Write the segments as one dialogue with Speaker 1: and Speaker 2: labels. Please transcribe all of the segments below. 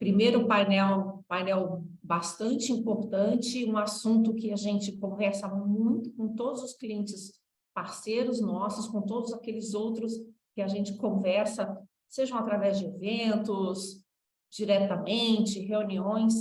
Speaker 1: Primeiro painel bastante importante, um assunto que a gente conversa muito com todos os clientes parceiros nossos, com todos aqueles outros que a gente conversa, sejam através de eventos, diretamente, reuniões,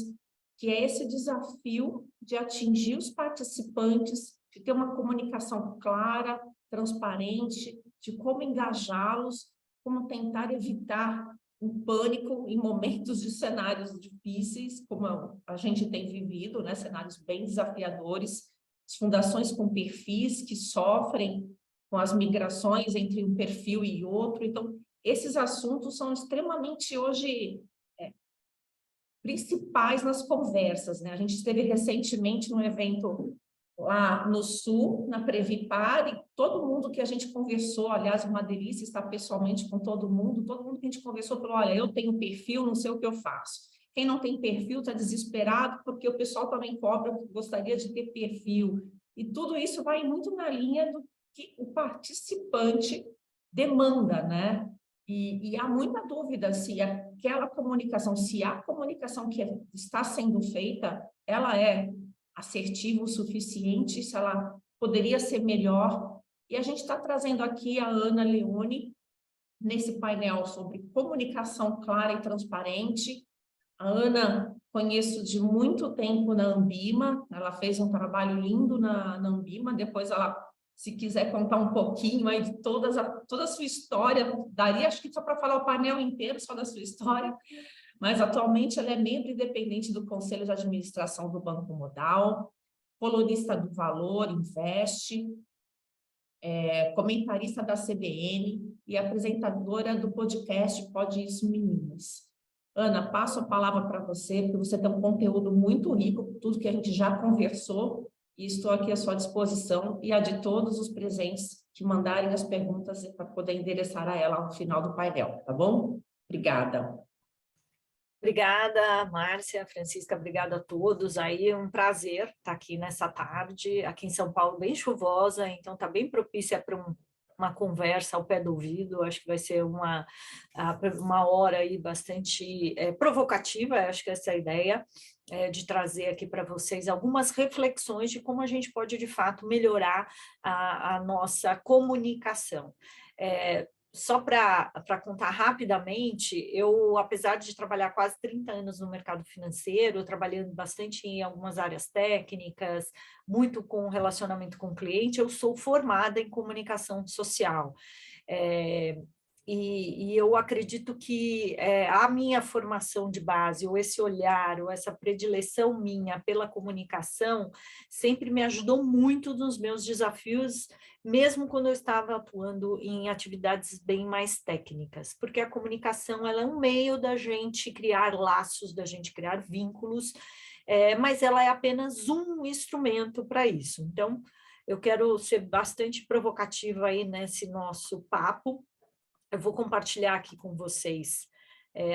Speaker 1: que é esse desafio de atingir os participantes, de ter uma comunicação clara, transparente, de como engajá-los, como tentar evitar um pânico em momentos de cenários difíceis, como a gente tem vivido, né? Cenários bem desafiadores, as fundações com perfis que sofrem com as migrações entre um perfil e outro. Então, esses assuntos são extremamente, hoje, principais nas conversas, né? A gente esteve recentemente num evento lá no Sul, na Previpar, e todo mundo que a gente conversou, aliás, uma delícia estar pessoalmente com todo mundo que a gente conversou falou, olha, eu tenho perfil, não sei o que eu faço. Quem não tem perfil está desesperado, porque o pessoal também cobra, gostaria de ter perfil. E tudo isso vai muito na linha do que o participante demanda, né? E há muita dúvida se aquela comunicação, se a comunicação que está sendo feita, ela é assertiva o suficiente, se ela poderia ser melhor. E a gente está trazendo aqui a Ana Leone, nesse painel sobre comunicação clara e transparente. A Ana conheço de muito tempo na Ambima, ela fez um trabalho lindo na Ambima, depois ela, se quiser contar um pouquinho aí de toda a sua história, daria acho que só para falar o painel inteiro só da sua história, mas atualmente ela é membro independente do Conselho de Administração do Banco Modal, colunista do Valor, Investe, comentarista da CBN e apresentadora do podcast Pode Isso, Meninas. Ana, passo a palavra para você, porque você tem um conteúdo muito rico, tudo que a gente já conversou, e estou aqui à sua disposição e a de todos os presentes que mandarem as perguntas para poder endereçar a ela no final do painel, tá bom? Obrigada.
Speaker 2: Obrigada, Márcia, Francisca, obrigada a todos. Aí um prazer estar aqui nessa tarde, aqui em São Paulo, bem chuvosa, então está bem propícia para uma conversa ao pé do ouvido. Acho que vai ser uma hora aí bastante provocativa, acho que essa é a ideia, de trazer aqui para vocês algumas reflexões de como a gente pode, de fato, melhorar a nossa comunicação. Só para contar rapidamente, eu, apesar de trabalhar quase 30 anos no mercado financeiro, trabalhando bastante em algumas áreas técnicas, muito com relacionamento com o cliente, eu sou formada em comunicação social. E eu acredito que a minha formação de base, ou esse olhar, ou essa predileção minha pela comunicação, sempre me ajudou muito nos meus desafios, mesmo quando eu estava atuando em atividades bem mais técnicas, porque a comunicação ela é um meio da gente criar laços, da gente criar vínculos, mas ela é apenas um instrumento para isso. Então, eu quero ser bastante provocativa aí nesse nosso papo. Eu vou compartilhar aqui com vocês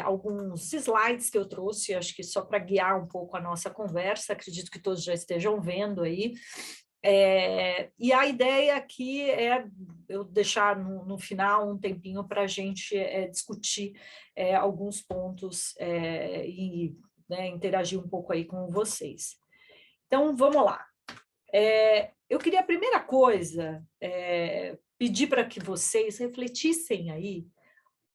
Speaker 2: alguns slides que eu trouxe, acho que só para guiar um pouco a nossa conversa, acredito que todos já estejam vendo aí. E a ideia aqui é eu deixar no final um tempinho para a gente discutir alguns pontos e interagir um pouco aí com vocês. Então, vamos lá. Eu queria, a primeira coisa, pedir para que vocês refletissem aí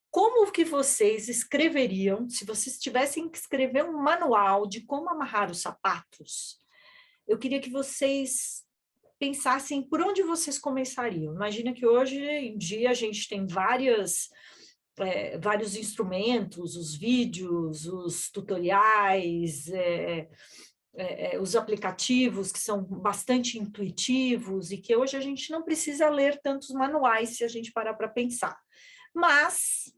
Speaker 2: como que vocês escreveriam, se vocês tivessem que escrever um manual de como amarrar os sapatos, eu queria que vocês pensassem por onde vocês começariam. Imagina que hoje em dia a gente tem vários instrumentos, os vídeos, os tutoriais, os aplicativos que são bastante intuitivos e que hoje a gente não precisa ler tantos manuais se a gente parar para pensar. Mas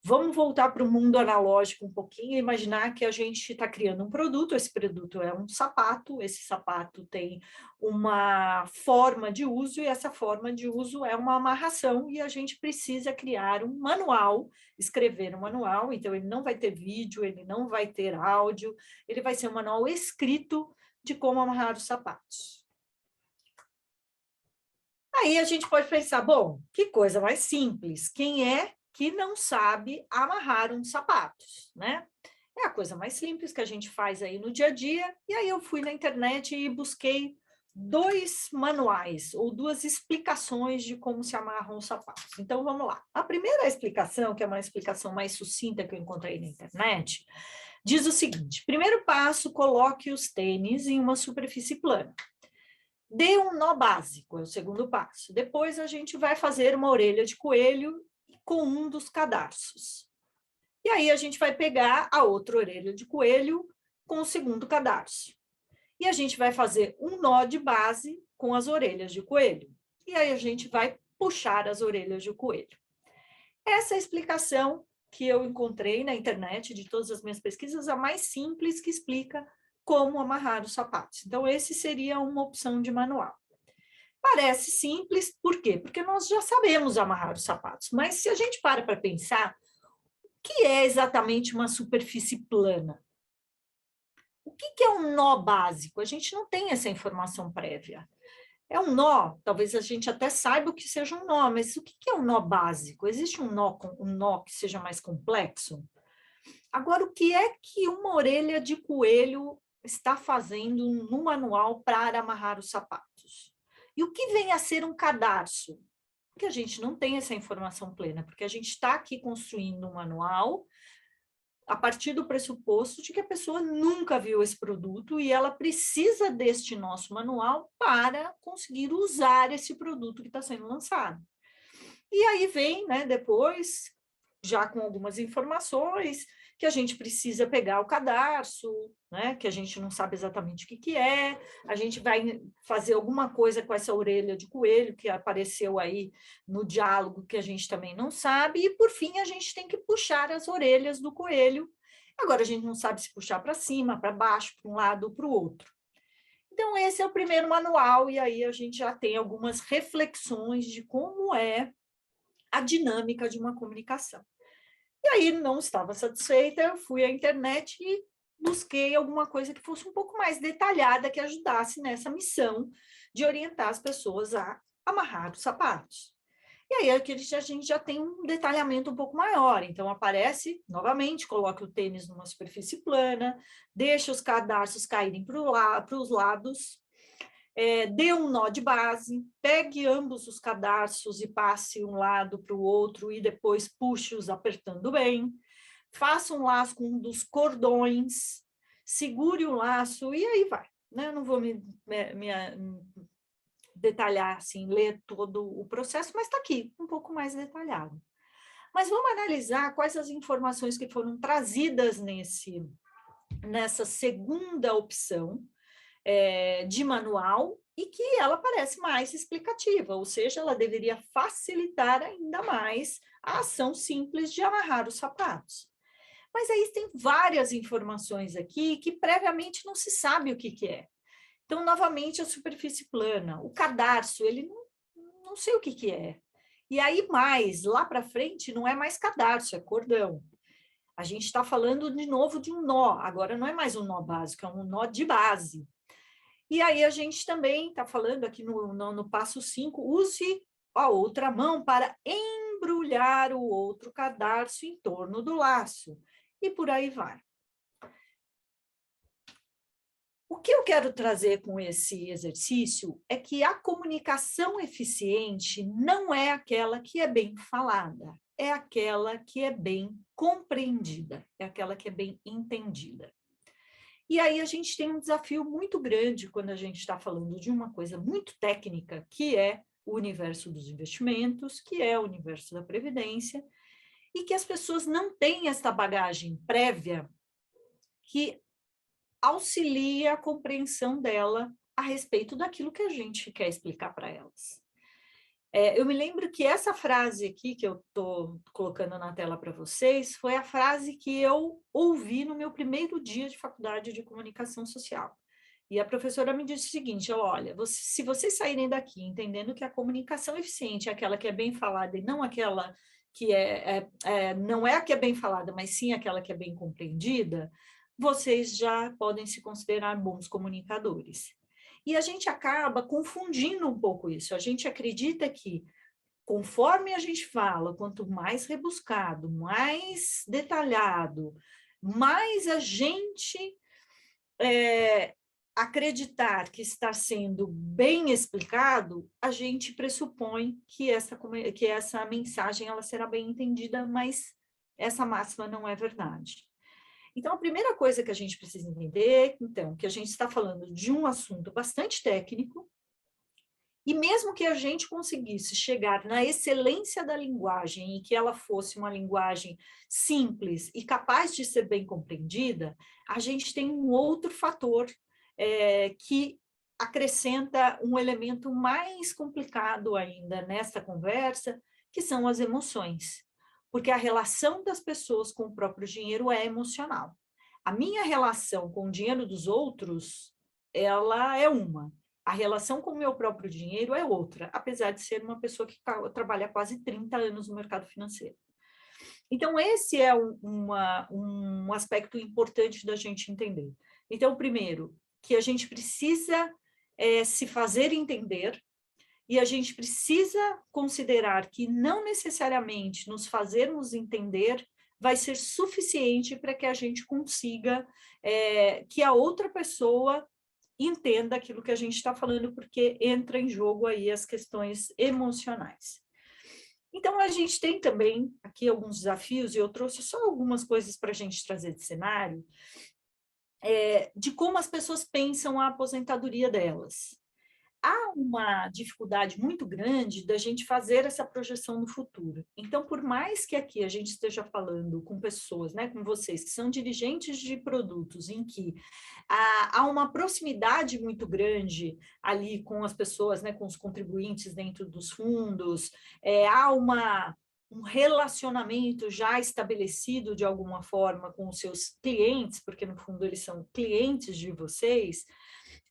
Speaker 2: vamos voltar para o mundo analógico um pouquinho e imaginar que a gente está criando um produto, esse produto é um sapato, esse sapato tem uma forma de uso e essa forma de uso é uma amarração e a gente precisa criar um manual, escrever um manual, então ele não vai ter vídeo, ele não vai ter áudio, ele vai ser um manual escrito de como amarrar os sapatos. Aí a gente pode pensar, bom, que coisa mais simples, quem é que não sabe amarrar uns sapatos, né? É a coisa mais simples que a gente faz aí no dia a dia, e aí eu fui na internet e busquei 2 manuais, ou 2 explicações de como se amarram os sapatos. Então, vamos lá. A primeira explicação, que é uma explicação mais sucinta que eu encontrei na internet, diz o seguinte: primeiro passo, coloque os tênis em uma superfície plana. Dê um nó básico, é o segundo passo. Depois a gente vai fazer uma orelha de coelho com um dos cadarços. E aí a gente vai pegar a outra orelha de coelho com o segundo cadarço. E a gente vai fazer um nó de base com as orelhas de coelho. E aí a gente vai puxar as orelhas de coelho. Essa é a explicação que eu encontrei na internet de todas as minhas pesquisas, a mais simples que explica como amarrar os sapatos. Então, esse seria uma opção de manual. Parece simples, por quê? Porque nós já sabemos amarrar os sapatos, mas se a gente para pensar, o que é exatamente uma superfície plana? O que é um nó básico? A gente não tem essa informação prévia. É um nó, talvez a gente até saiba o que seja um nó, mas o que é um nó básico? Existe um nó que seja mais complexo? Agora, o que é que uma orelha de coelho está fazendo no manual para amarrar os sapatos? E o que vem a ser um cadarço? Porque a gente não tem essa informação plena, porque a gente está aqui construindo um manual a partir do pressuposto de que a pessoa nunca viu esse produto e ela precisa deste nosso manual para conseguir usar esse produto que está sendo lançado. E aí vem, né, depois, já com algumas informações, que a gente precisa pegar o cadarço, né, que a gente não sabe exatamente o que é, a gente vai fazer alguma coisa com essa orelha de coelho que apareceu aí no diálogo que a gente também não sabe, e por fim a gente tem que puxar as orelhas do coelho. Agora a gente não sabe se puxar para cima, para baixo, para um lado ou para o outro. Então esse é o primeiro manual, e aí a gente já tem algumas reflexões de como é a dinâmica de uma comunicação. E aí não estava satisfeita, eu fui à internet e busquei alguma coisa que fosse um pouco mais detalhada, que ajudasse nessa missão de orientar as pessoas a amarrar os sapatos. E aí a gente já tem um detalhamento um pouco maior. Então aparece, novamente, coloque o tênis numa superfície plana, deixa os cadarços caírem para os lados, dê um nó de base, pegue ambos os cadarços e passe um lado para o outro e depois puxe-os apertando bem. Faça um laço com um dos cordões, segure o laço e aí vai. Né? Eu não vou me detalhar, assim, ler todo o processo, mas está aqui, um pouco mais detalhado. Mas vamos analisar quais as informações que foram trazidas nessa segunda opção, de manual, e que ela parece mais explicativa, ou seja, ela deveria facilitar ainda mais a ação simples de amarrar os sapatos. Mas aí tem várias informações aqui que previamente não se sabe o que é. Então, novamente, a superfície plana, o cadarço, ele não sei o que é. E aí, lá para frente, não é mais cadarço, é cordão. A gente está falando de novo de um nó, agora não é mais um nó básico, é um nó de base. E aí a gente também está falando aqui no passo 5, use a outra mão para embrulhar o outro cadarço em torno do laço. E por aí vai. O que eu quero trazer com esse exercício é que a comunicação eficiente não é aquela que é bem falada, é aquela que é bem compreendida, é aquela que é bem entendida. E aí a gente tem um desafio muito grande quando a gente está falando de uma coisa muito técnica, que é o universo dos investimentos, que é o universo da previdência, e que as pessoas não têm essa bagagem prévia que auxilia a compreensão dela a respeito daquilo que a gente quer explicar para elas. Eu me lembro que essa frase aqui, que eu estou colocando na tela para vocês, foi a frase que eu ouvi no meu primeiro dia de faculdade de comunicação social. E a professora me disse o seguinte: olha, se vocês saírem daqui entendendo que a comunicação eficiente é aquela que é bem falada e não aquela que não é a que é bem falada, mas sim aquela que é bem compreendida, vocês já podem se considerar bons comunicadores. E a gente acaba confundindo um pouco isso. A gente acredita que, conforme a gente fala, quanto mais rebuscado, mais detalhado, mais a gente acreditar que está sendo bem explicado, a gente pressupõe que essa mensagem ela será bem entendida, mas essa máxima não é verdade. Então, a primeira coisa que a gente precisa entender, então, que a gente está falando de um assunto bastante técnico, e mesmo que a gente conseguisse chegar na excelência da linguagem e que ela fosse uma linguagem simples e capaz de ser bem compreendida, a gente tem um outro fator que acrescenta um elemento mais complicado ainda nessa conversa, que são as emoções. Porque a relação das pessoas com o próprio dinheiro é emocional. A minha relação com o dinheiro dos outros, ela é uma. A relação com o meu próprio dinheiro é outra, apesar de ser uma pessoa que trabalha há quase 30 anos no mercado financeiro. Então, esse é um aspecto importante da gente entender. Então, primeiro, que a gente precisa se fazer entender, e a gente precisa considerar que não necessariamente nos fazermos entender vai ser suficiente para que a gente consiga que a outra pessoa entenda aquilo que a gente está falando, porque entra em jogo aí as questões emocionais. Então, a gente tem também aqui alguns desafios, e eu trouxe só algumas coisas para a gente trazer de cenário, de como as pessoas pensam a aposentadoria delas. Há uma dificuldade muito grande da gente fazer essa projeção no futuro. Então, por mais que aqui a gente esteja falando com pessoas, né, com vocês, que são dirigentes de produtos, em que há uma proximidade muito grande ali com as pessoas, né, com os contribuintes dentro dos fundos, há um relacionamento já estabelecido de alguma forma com os seus clientes, porque no fundo eles são clientes de vocês,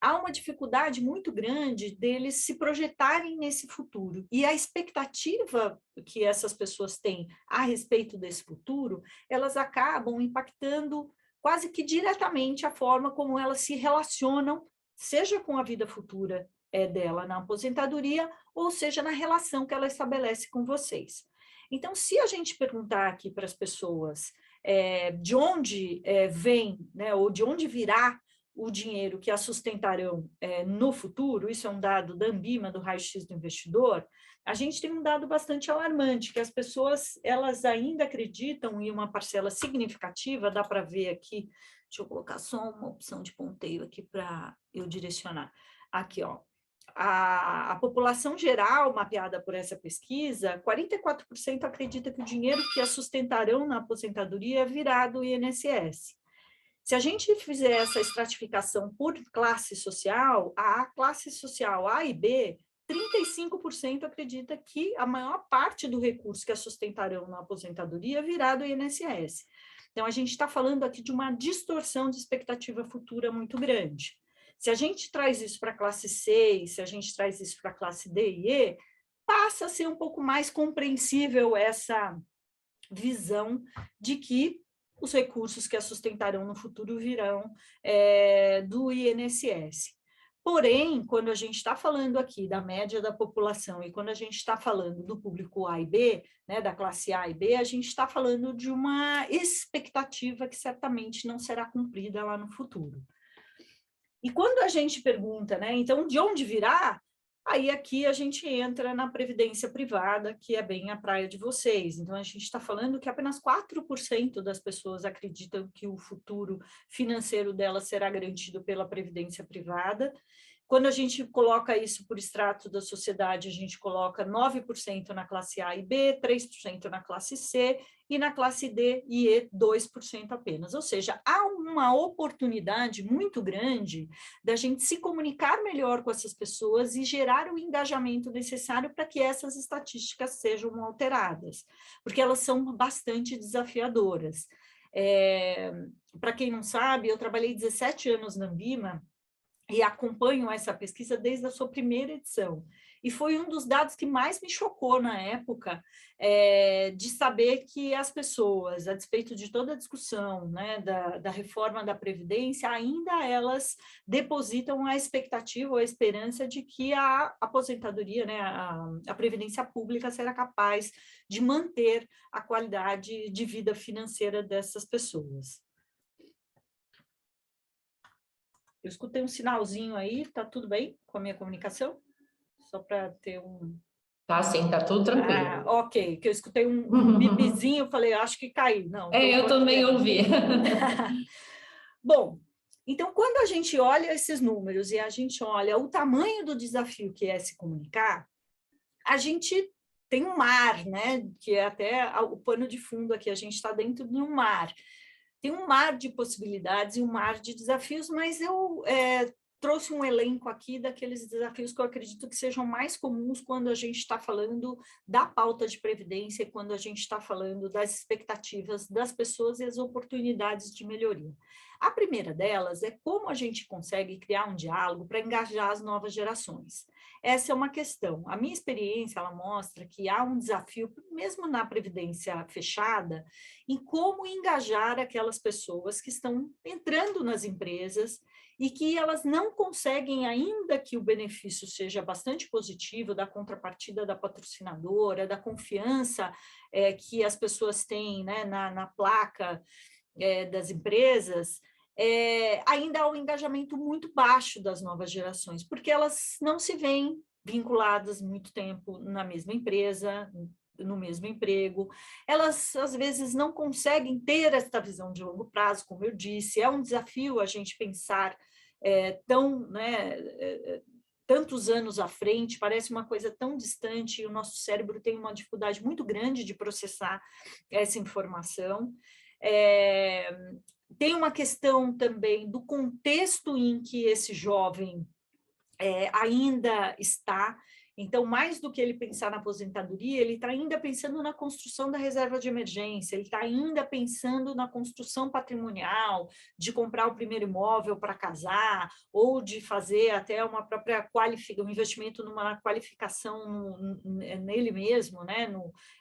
Speaker 2: há uma dificuldade muito grande deles se projetarem nesse futuro. E a expectativa que essas pessoas têm a respeito desse futuro, elas acabam impactando quase que diretamente a forma como elas se relacionam, seja com a vida futura dela na aposentadoria, ou seja, na relação que ela estabelece com vocês. Então, se a gente perguntar aqui para as pessoas de onde vem, né, ou de onde virá o dinheiro que a sustentarão no futuro, isso é um dado da Ambima, do raio-x do investidor, a gente tem um dado bastante alarmante, que as pessoas, elas ainda acreditam em uma parcela significativa, dá para ver aqui, deixa eu colocar só uma opção de ponteio aqui para eu direcionar. Aqui, ó, a população geral mapeada por essa pesquisa, 44% acredita que o dinheiro que a sustentarão na aposentadoria virá do INSS. Se a gente fizer essa estratificação por classe social, a classe social A e B, 35% acredita que a maior parte do recurso que a sustentarão na aposentadoria virá do INSS. Então, a gente está falando aqui de uma distorção de expectativa futura muito grande. Se a gente traz isso para a classe C, se a gente traz isso para a classe D e E, passa a ser um pouco mais compreensível essa visão de que os recursos que a sustentarão no futuro virão do INSS. Porém, quando a gente está falando aqui da média da população e quando a gente está falando do público A e B, né, da classe A e B, a gente está falando de uma expectativa que certamente não será cumprida lá no futuro. E quando a gente pergunta, né, então, de onde virá? Aí aqui a gente entra na previdência privada, que é bem a praia de vocês. Então, a gente está falando que apenas 4% das pessoas acreditam que o futuro financeiro delas será garantido pela previdência privada. Quando a gente coloca isso por extrato da sociedade, a gente coloca 9% na classe A e B, 3% na classe C, e na classe D e E, 2% apenas. Ou seja, há uma oportunidade muito grande da gente se comunicar melhor com essas pessoas e gerar o engajamento necessário para que essas estatísticas sejam alteradas, porque elas são bastante desafiadoras. Para quem não sabe, eu trabalhei 17 anos na Ambima, e acompanho essa pesquisa desde a sua primeira edição. E foi um dos dados que mais me chocou na época, de saber que as pessoas, a despeito de toda a discussão, né, da reforma da Previdência, ainda elas depositam a expectativa ou a esperança de que a aposentadoria, né, a Previdência Pública será capaz de manter a qualidade de vida financeira dessas pessoas. Eu escutei um sinalzinho aí, tá tudo bem com a minha comunicação? Só para ter um...
Speaker 1: Tá, sim, tá tudo tranquilo.
Speaker 2: Ok, que eu escutei um bipzinho, falei, acho que caiu. Não,
Speaker 1: Eu também ouvi.
Speaker 2: Bom, então, quando a gente olha esses números e a gente olha o tamanho do desafio que é se comunicar, a gente tem um mar, né? Que é até o pano de fundo aqui, a gente está dentro de um mar. Tem um mar de possibilidades e um mar de desafios, mas eu trouxe um elenco aqui daqueles desafios que eu acredito que sejam mais comuns quando a gente está falando da pauta de previdência e quando a gente está falando das expectativas das pessoas e as oportunidades de melhoria. A primeira delas é como a gente consegue criar um diálogo para engajar as novas gerações. Essa é uma questão. A minha experiência, ela mostra que há um desafio, mesmo na previdência fechada, em como engajar aquelas pessoas que estão entrando nas empresas e que elas não conseguem, ainda que o benefício seja bastante positivo, da contrapartida da patrocinadora, da confiança que as pessoas têm, né, na placa das empresas, ainda há um engajamento muito baixo das novas gerações, porque elas não se veem vinculadas muito tempo na mesma empresa, no mesmo emprego, elas às vezes não conseguem ter esta visão de longo prazo, como eu disse, é um desafio a gente pensar tantos anos à frente, parece uma coisa tão distante, e o nosso cérebro tem uma dificuldade muito grande de processar essa informação. Tem uma questão também do contexto em que esse jovem ainda está. Então, mais do que ele pensar na aposentadoria, ele está ainda pensando na construção da reserva de emergência, ele está ainda pensando na construção patrimonial, de comprar o primeiro imóvel para casar, ou de fazer até uma própria um investimento numa qualificação nele mesmo, né?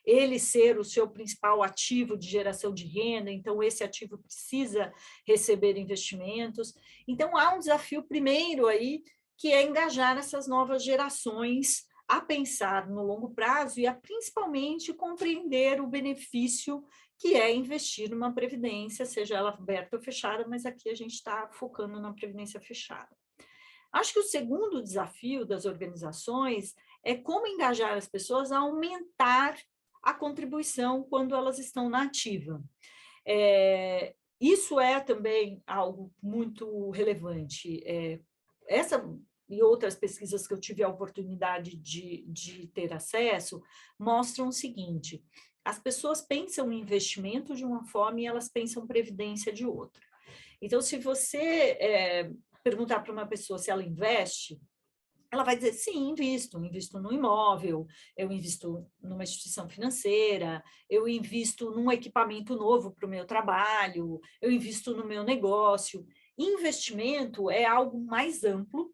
Speaker 2: Ele ser o seu principal ativo de geração de renda, então esse ativo precisa receber investimentos. Então, há um desafio primeiro aí, que é engajar essas novas gerações a pensar no longo prazo e a principalmente compreender o benefício que é investir numa previdência, seja ela aberta ou fechada, mas aqui a gente está focando na previdência fechada. Acho que o segundo desafio das organizações é como engajar as pessoas a aumentar a contribuição quando elas estão na ativa. Isso é também algo muito relevante. Essa e outras pesquisas que eu tive a oportunidade de ter acesso mostram o seguinte: as pessoas pensam em investimento de uma forma e elas pensam previdência de outra. Então, se você perguntar para uma pessoa se ela investe, ela vai dizer, sim, invisto no imóvel, eu invisto numa instituição financeira, eu invisto num equipamento novo para o meu trabalho, eu invisto no meu negócio. Investimento é algo mais amplo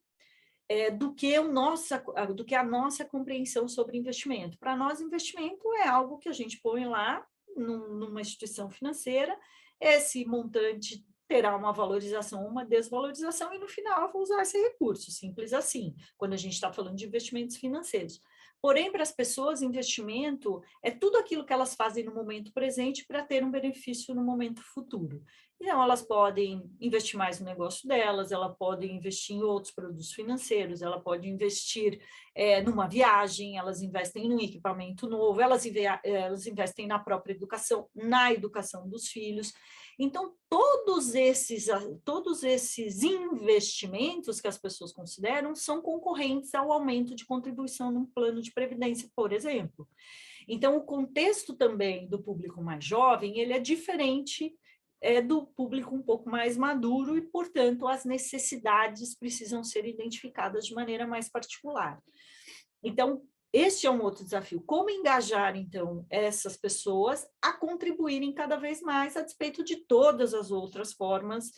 Speaker 2: do que a nossa compreensão sobre investimento. Para nós, investimento é algo que a gente põe lá numa instituição financeira, esse montante terá uma valorização, uma desvalorização, e no final eu vou usar esse recurso, simples assim, quando a gente está falando de investimentos financeiros. Porém, para as pessoas, investimento é tudo aquilo que elas fazem no momento presente para ter um benefício no momento futuro. Então, elas podem investir mais no negócio delas, elas podem investir em outros produtos financeiros, ela pode investir numa viagem, elas investem num equipamento novo, elas investem na própria educação, na educação dos filhos. Então, todos esses investimentos que as pessoas consideram são concorrentes ao aumento de contribuição num plano de previdência, por exemplo. Então, o contexto também do público mais jovem, ele é diferente do público um pouco mais maduro e, portanto, as necessidades precisam ser identificadas de maneira mais particular. Então, este é um outro desafio. Como engajar, então, essas pessoas a contribuírem cada vez mais a despeito de todas as outras formas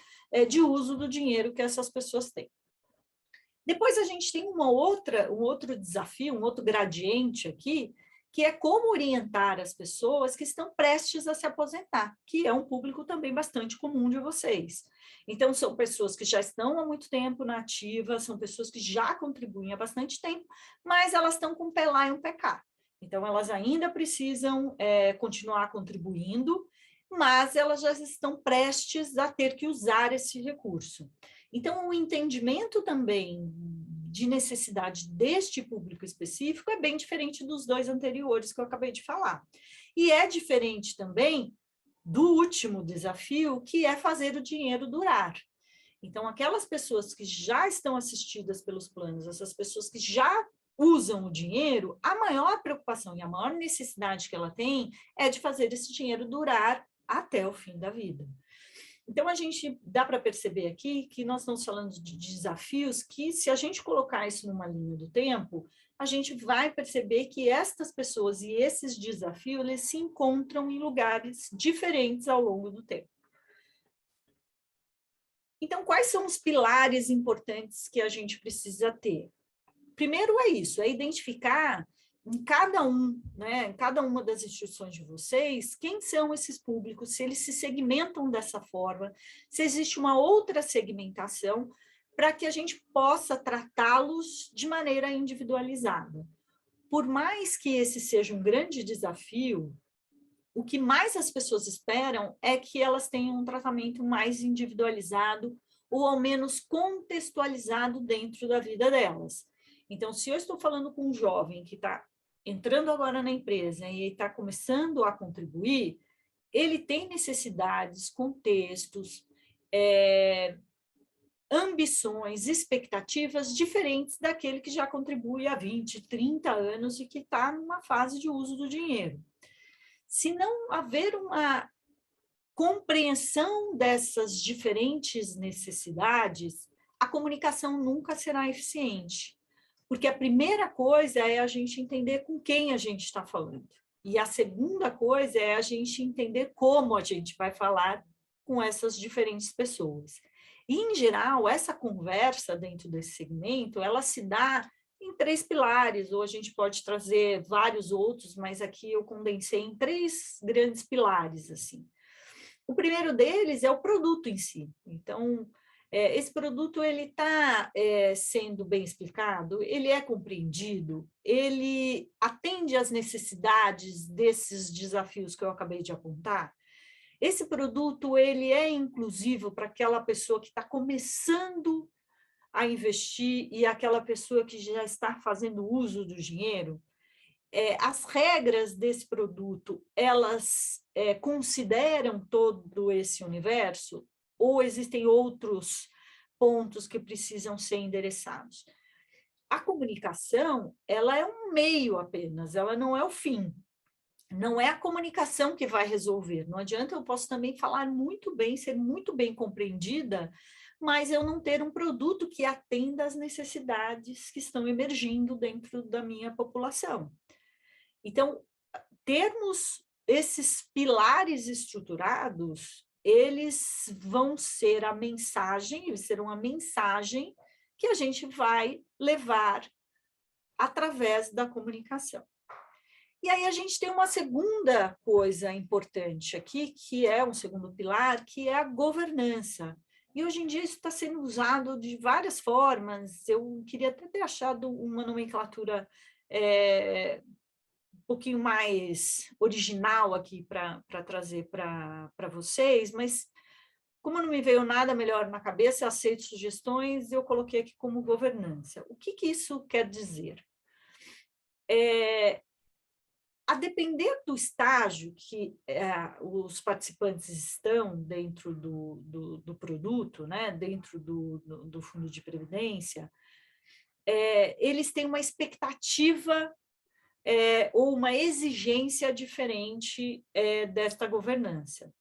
Speaker 2: de uso do dinheiro que essas pessoas têm. Depois a gente tem um outro desafio, um outro gradiente aqui, que é como orientar as pessoas que estão prestes a se aposentar, que é um público também bastante comum de vocês. Então, são pessoas que já estão há muito tempo na ativa, são pessoas que já contribuem há bastante tempo, mas elas estão com um pé lá e um pé cá. Então, elas ainda precisam continuar contribuindo, mas elas já estão prestes a ter que usar esse recurso. Então, o entendimento também de necessidade deste público específico é bem diferente dos dois anteriores que eu acabei de falar. E é diferente também do último desafio, que é fazer o dinheiro durar. Então, aquelas pessoas que já estão assistidas pelos planos, essas pessoas que já usam o dinheiro, a maior preocupação e a maior necessidade que ela tem é de fazer esse dinheiro durar até o fim da vida. Então, a gente dá para perceber aqui que nós estamos falando de desafios que, se a gente colocar isso numa linha do tempo, a gente vai perceber que estas pessoas e esses desafios, eles se encontram em lugares diferentes ao longo do tempo. Então, quais são os pilares importantes que a gente precisa ter? Primeiro é isso, é identificar em cada né, em cada uma das instituições de vocês, quem são esses públicos, se eles se segmentam dessa forma, se existe uma outra segmentação, para que a gente possa tratá-los de maneira individualizada. Por mais que esse seja um grande desafio, o que mais as pessoas esperam é que elas tenham um tratamento mais individualizado ou ao menos contextualizado dentro da vida delas. Então, se eu estou falando com um jovem que está entrando agora na empresa e está começando a contribuir, ele tem necessidades, contextos, ambições, expectativas diferentes daquele que já contribui há 20, 30 anos e que está numa fase de uso do dinheiro. Se não haver uma compreensão dessas diferentes necessidades, a comunicação nunca será eficiente. Porque a primeira coisa é a gente entender com quem a gente está falando. E a segunda coisa é a gente entender como a gente vai falar com essas diferentes pessoas. E, em geral, essa conversa dentro desse segmento, ela se dá em 3 pilares, ou a gente pode trazer vários outros, mas aqui eu condensei em 3 grandes pilares, assim. O primeiro deles é o produto em si. Então, esse produto ele está sendo bem explicado, ele é compreendido, ele atende às necessidades desses desafios que eu acabei de apontar. Esse produto ele é inclusivo para aquela pessoa que está começando a investir e aquela pessoa que já está fazendo uso do dinheiro. As regras desse produto, elas consideram todo esse universo ou existem outros pontos que precisam ser endereçados? A comunicação, ela é um meio apenas, ela não é o fim. Não é a comunicação que vai resolver. Não adianta, eu posso também falar muito bem, ser muito bem compreendida, mas eu não ter um produto que atenda às necessidades que estão emergindo dentro da minha população. Então, termos esses pilares estruturados, eles vão ser a mensagem, eles serão a mensagem que a gente vai levar através da comunicação. E aí a gente tem uma segunda coisa importante aqui, que é um segundo pilar, que é a governança. E hoje em dia isso está sendo usado de várias formas. Eu queria até ter achado uma nomenclatura um pouquinho mais original aqui para trazer para vocês, mas como não me veio nada melhor na cabeça, aceito sugestões, eu coloquei aqui como governança. O que isso quer dizer? A depender do estágio que os participantes estão dentro do produto, né, dentro do fundo de previdência, eles têm uma expectativa ou uma exigência diferente desta governança.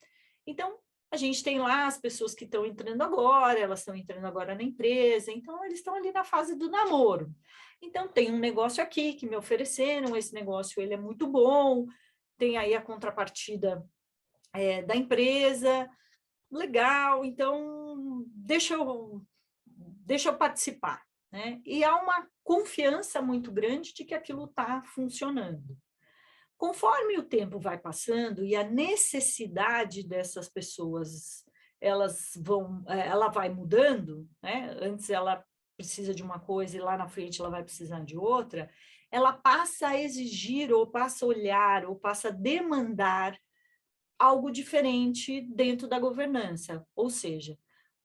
Speaker 2: Então, a gente tem lá as pessoas que estão entrando agora, elas estão entrando agora na empresa, então eles estão ali na fase do namoro. Então, tem um negócio aqui que me ofereceram, esse negócio ele é muito bom, tem aí a contrapartida da empresa, legal, então deixa eu participar. Né? E há uma confiança muito grande de que aquilo está funcionando. Conforme o tempo vai passando e a necessidade dessas pessoas, ela vai mudando, né? Antes ela precisa de uma coisa e lá na frente ela vai precisar de outra, ela passa a exigir, ou passa a olhar, ou passa a demandar algo diferente dentro da governança, ou seja,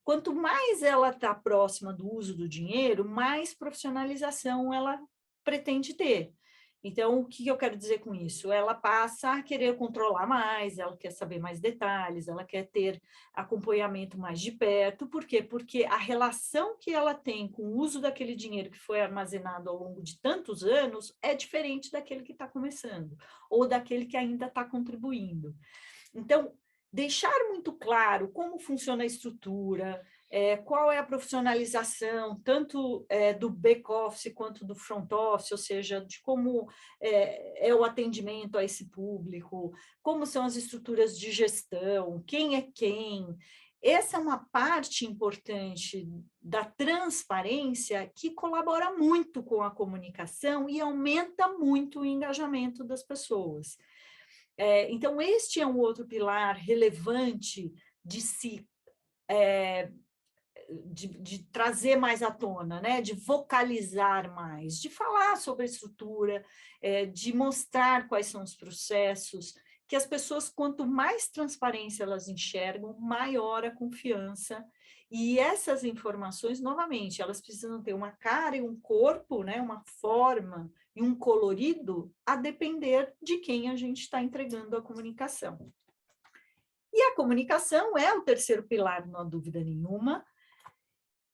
Speaker 2: quanto mais ela está próxima do uso do dinheiro, mais profissionalização ela pretende ter. Então, o que eu quero dizer com isso? Ela passa a querer controlar mais, ela quer saber mais detalhes, ela quer ter acompanhamento mais de perto. Por quê? Porque a relação que ela tem com o uso daquele dinheiro que foi armazenado ao longo de tantos anos é diferente daquele que está começando, ou daquele que ainda está contribuindo. Então, deixar muito claro como funciona a estrutura, qual é a profissionalização, tanto do back-office quanto do front-office, ou seja, de como é o atendimento a esse público, como são as estruturas de gestão, quem é quem. Essa é uma parte importante da transparência que colabora muito com a comunicação e aumenta muito o engajamento das pessoas. Então, este é um outro pilar relevante de se de trazer mais à tona, né? De vocalizar mais, de falar sobre a estrutura, de mostrar quais são os processos, que as pessoas, quanto mais transparência elas enxergam, maior a confiança. E essas informações, novamente, elas precisam ter uma cara e um corpo, né? Uma forma e um colorido, a depender de quem a gente está entregando a comunicação. E a comunicação é o terceiro pilar, não há dúvida nenhuma.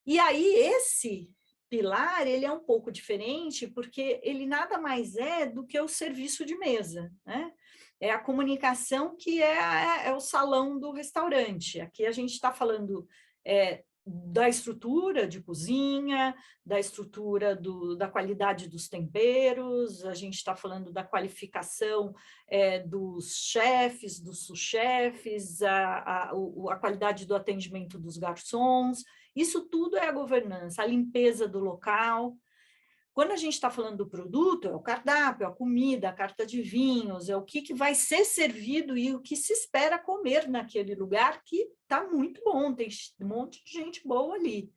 Speaker 2: E aí, esse pilar, ele é um pouco diferente, porque ele nada mais é do que o serviço de mesa, né? É a comunicação que é o salão do restaurante. Aqui a gente está falando da estrutura de cozinha, da estrutura da qualidade dos temperos, a gente está falando da qualificação dos chefes, dos sous-chefes, a qualidade do atendimento dos garçons. Isso tudo é a governança, a limpeza do local. Quando a gente está falando do produto, é o cardápio, a comida, a carta de vinhos, é o que vai ser servido e o que se espera comer naquele lugar, que está muito bom, tem um monte de gente boa ali.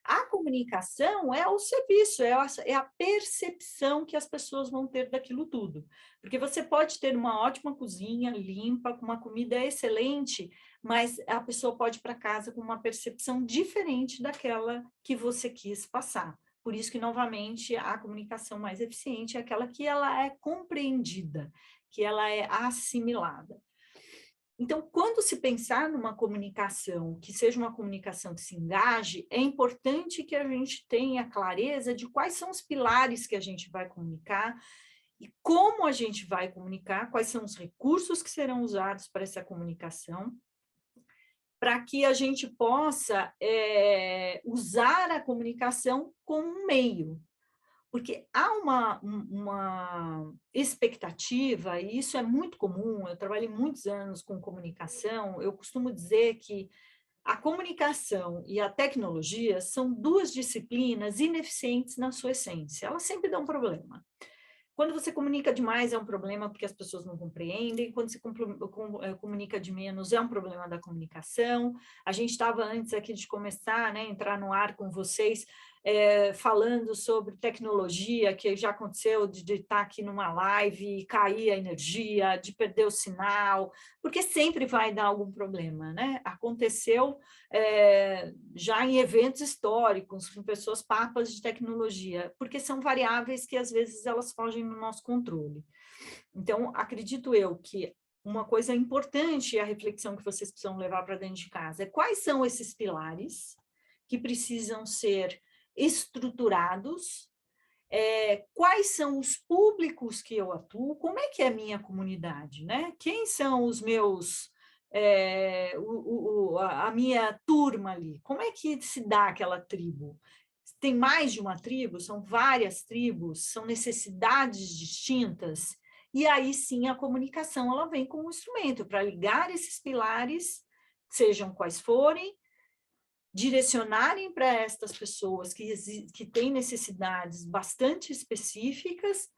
Speaker 2: A comunicação é o serviço, é a percepção que as pessoas vão ter daquilo tudo. Porque você pode ter uma ótima cozinha, limpa, com uma comida excelente, mas a pessoa pode ir para casa com uma percepção diferente daquela que você quis passar. Por isso que, novamente, a comunicação mais eficiente é aquela que ela é compreendida, que ela é assimilada. Então, quando se pensar numa comunicação, que seja uma comunicação que se engaje, é importante que a gente tenha clareza de quais são os pilares que a gente vai comunicar e como a gente vai comunicar, quais são os recursos que serão usados para essa comunicação, para que a gente possa usar a comunicação como um meio. Porque há uma expectativa, e isso é muito comum, eu trabalhei muitos anos com comunicação, eu costumo dizer que a comunicação e a tecnologia são duas disciplinas ineficientes na sua essência, elas sempre dão problema. Quando você comunica demais é um problema porque as pessoas não compreendem, quando você comunica de menos é um problema da comunicação. A gente estava antes aqui de começar, né, entrar no ar com vocês, falando sobre tecnologia, que já aconteceu de estar aqui numa live e cair a energia, de perder o sinal, porque sempre vai dar algum problema, né? Aconteceu já em eventos históricos, com pessoas papas de tecnologia, porque são variáveis que às vezes elas fogem no nosso controle. Então, acredito eu que uma coisa importante, a reflexão que vocês precisam levar para dentro de casa, é quais são esses pilares que precisam ser estruturados, quais são os públicos que eu atuo, como é que é a minha comunidade, né? Quem são os meus, a minha turma ali, como é que se dá aquela tribo? Tem mais de uma tribo, são várias tribos, são necessidades distintas, e aí sim a comunicação ela vem como um instrumento para ligar esses pilares, sejam quais forem, direcionarem para estas pessoas que têm necessidades bastante específicas,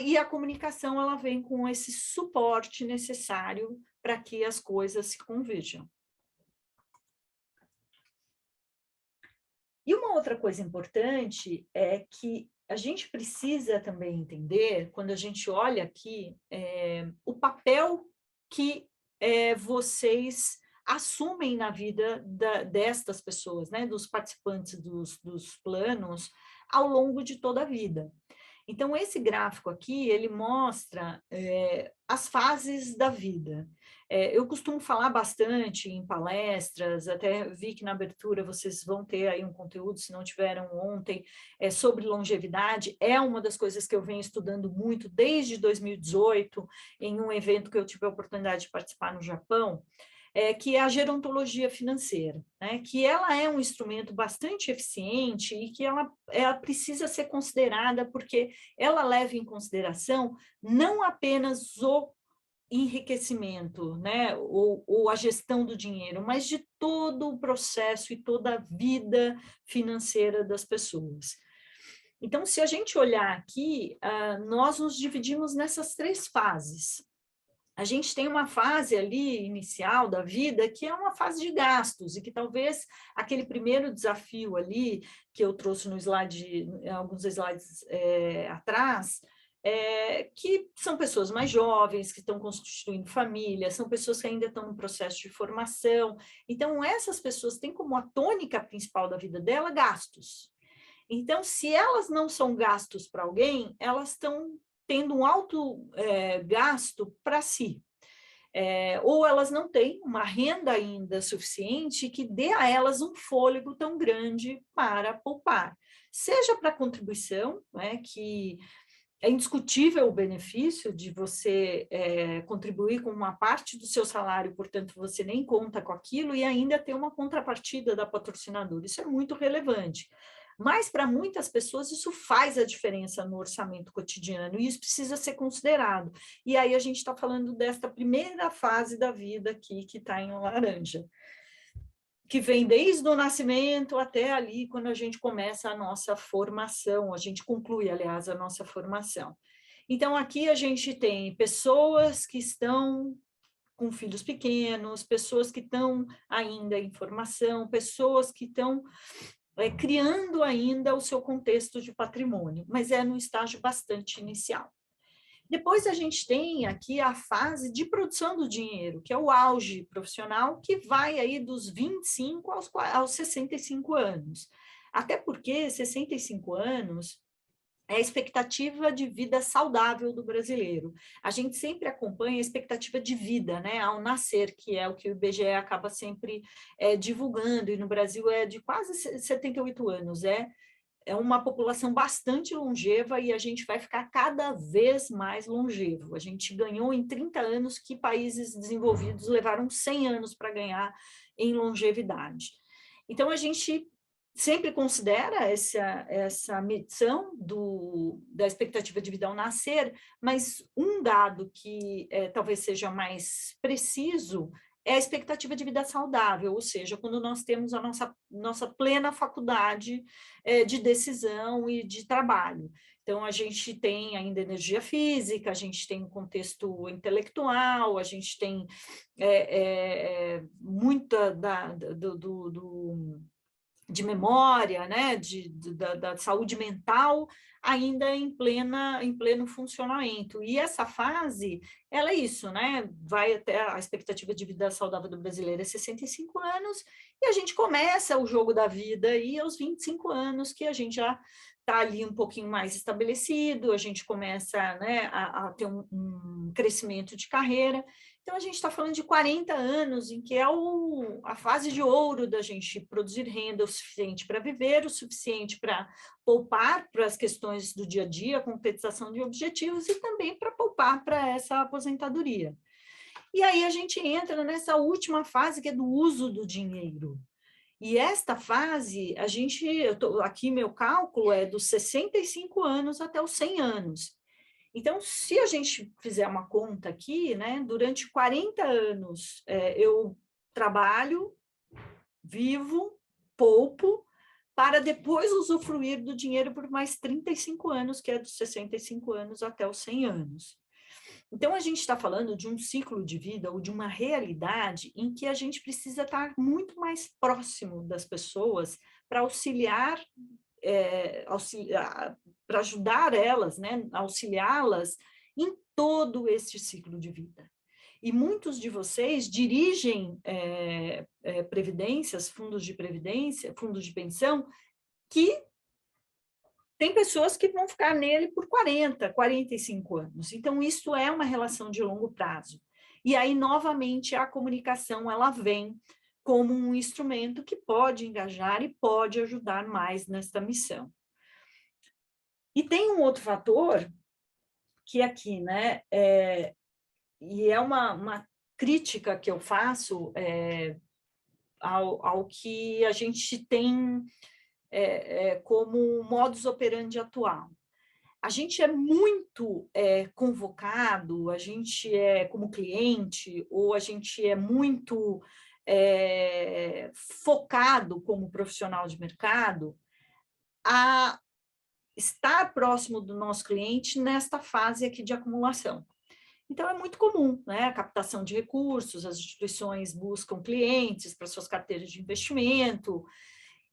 Speaker 2: e a comunicação ela vem com esse suporte necessário para que as coisas se converjam. E uma outra coisa importante é que a gente precisa também entender, quando a gente olha aqui, o papel que vocês assumem na vida destas pessoas, né, dos participantes dos planos, ao longo de toda a vida. Então, esse gráfico aqui, ele mostra as fases da vida. Eu costumo falar bastante em palestras, até vi que na abertura vocês vão ter aí um conteúdo, se não tiveram ontem, sobre longevidade. É uma das coisas que eu venho estudando muito desde 2018, em um evento que eu tive a oportunidade de participar no Japão, que é a gerontologia financeira, né? Que ela é um instrumento bastante eficiente e que ela precisa ser considerada porque ela leva em consideração não apenas o enriquecimento, né, ou a gestão do dinheiro, mas de todo o processo e toda a vida financeira das pessoas. Então, se a gente olhar aqui, nós nos dividimos nessas 3 fases. A gente tem uma fase ali inicial da vida que é uma fase de gastos e que talvez aquele primeiro desafio ali que eu trouxe no slide, alguns slides atrás, que são pessoas mais jovens que estão constituindo família, são pessoas que ainda estão no processo de formação. Então, essas pessoas têm como a tônica principal da vida dela gastos. Então, se elas não são gastos para alguém, elas estão tendo um alto gasto para si. Ou elas não têm uma renda ainda suficiente que dê a elas um fôlego tão grande para poupar. Seja para contribuição, né, que é indiscutível o benefício de você contribuir com uma parte do seu salário, portanto, você nem conta com aquilo e ainda ter uma contrapartida da patrocinadora. Isso é muito relevante. Mas, para muitas pessoas, isso faz a diferença no orçamento cotidiano, e isso precisa ser considerado. E aí a gente está falando desta primeira fase da vida aqui, que está em laranja, que vem desde o nascimento até ali, quando a gente começa a nossa formação, a gente conclui, aliás, a nossa formação. Então, aqui a gente tem pessoas que estão com filhos pequenos, pessoas que estão ainda em formação, pessoas que estão criando ainda o seu contexto de patrimônio, mas é num estágio bastante inicial. Depois a gente tem aqui a fase de produção do dinheiro, que é o auge profissional, que vai aí dos 25 aos 65 anos. Até porque 65 anos é a expectativa de vida saudável do brasileiro. A gente sempre acompanha a expectativa de vida, né, ao nascer, que é o que o IBGE acaba sempre divulgando, e no Brasil é de quase 78 anos. É uma população bastante longeva e a gente vai ficar cada vez mais longevo. A gente ganhou em 30 anos que países desenvolvidos levaram 100 anos para ganhar em longevidade. Então, a gente sempre considera essa medição da expectativa de vida ao nascer, mas um dado que talvez seja mais preciso é a expectativa de vida saudável, ou seja, quando nós temos a nossa plena faculdade de decisão e de trabalho. Então, a gente tem ainda energia física, a gente tem um contexto intelectual, a gente tem muita de memória, né, da saúde mental, ainda em pleno funcionamento. E essa fase, ela é isso, né? Vai até a expectativa de vida saudável do brasileiro é 65 anos, e a gente começa o jogo da vida aí aos 25 anos, que a gente já está ali um pouquinho mais estabelecido, a gente começa, né, a ter um crescimento de carreira. Então, a gente está falando de 40 anos, em que é a fase de ouro da gente produzir renda o suficiente para viver, o suficiente para poupar para as questões do dia a dia, concretização de objetivos, e também para poupar para essa aposentadoria. E aí a gente entra nessa última fase, que é do uso do dinheiro. E esta fase, aqui meu cálculo é dos 65 anos até os 100 anos. Então, se a gente fizer uma conta aqui, né, durante 40 anos eu trabalho, vivo, poupo, para depois usufruir do dinheiro por mais 35 anos, que é dos 65 anos até os 100 anos. Então, a gente está falando de um ciclo de vida ou de uma realidade em que a gente precisa estar muito mais próximo das pessoas para auxiliar para ajudar elas, né, auxiliá-las em todo esse ciclo de vida. E muitos de vocês dirigem previdências, fundos de previdência, fundos de pensão, que tem pessoas que vão ficar nele por 40, 45 anos. Então, isso é uma relação de longo prazo. E aí, novamente, a comunicação ela vem como um instrumento que pode engajar e pode ajudar mais nesta missão. E tem um outro fator que aqui, né, e é uma crítica que eu faço ao que a gente tem como modus operandi atual. A gente é muito convocado, a gente é como cliente, ou a gente é muito focado como profissional de mercado a estar próximo do nosso cliente nesta fase aqui de acumulação. Então, é muito comum, né? A captação de recursos, as instituições buscam clientes para suas carteiras de investimento,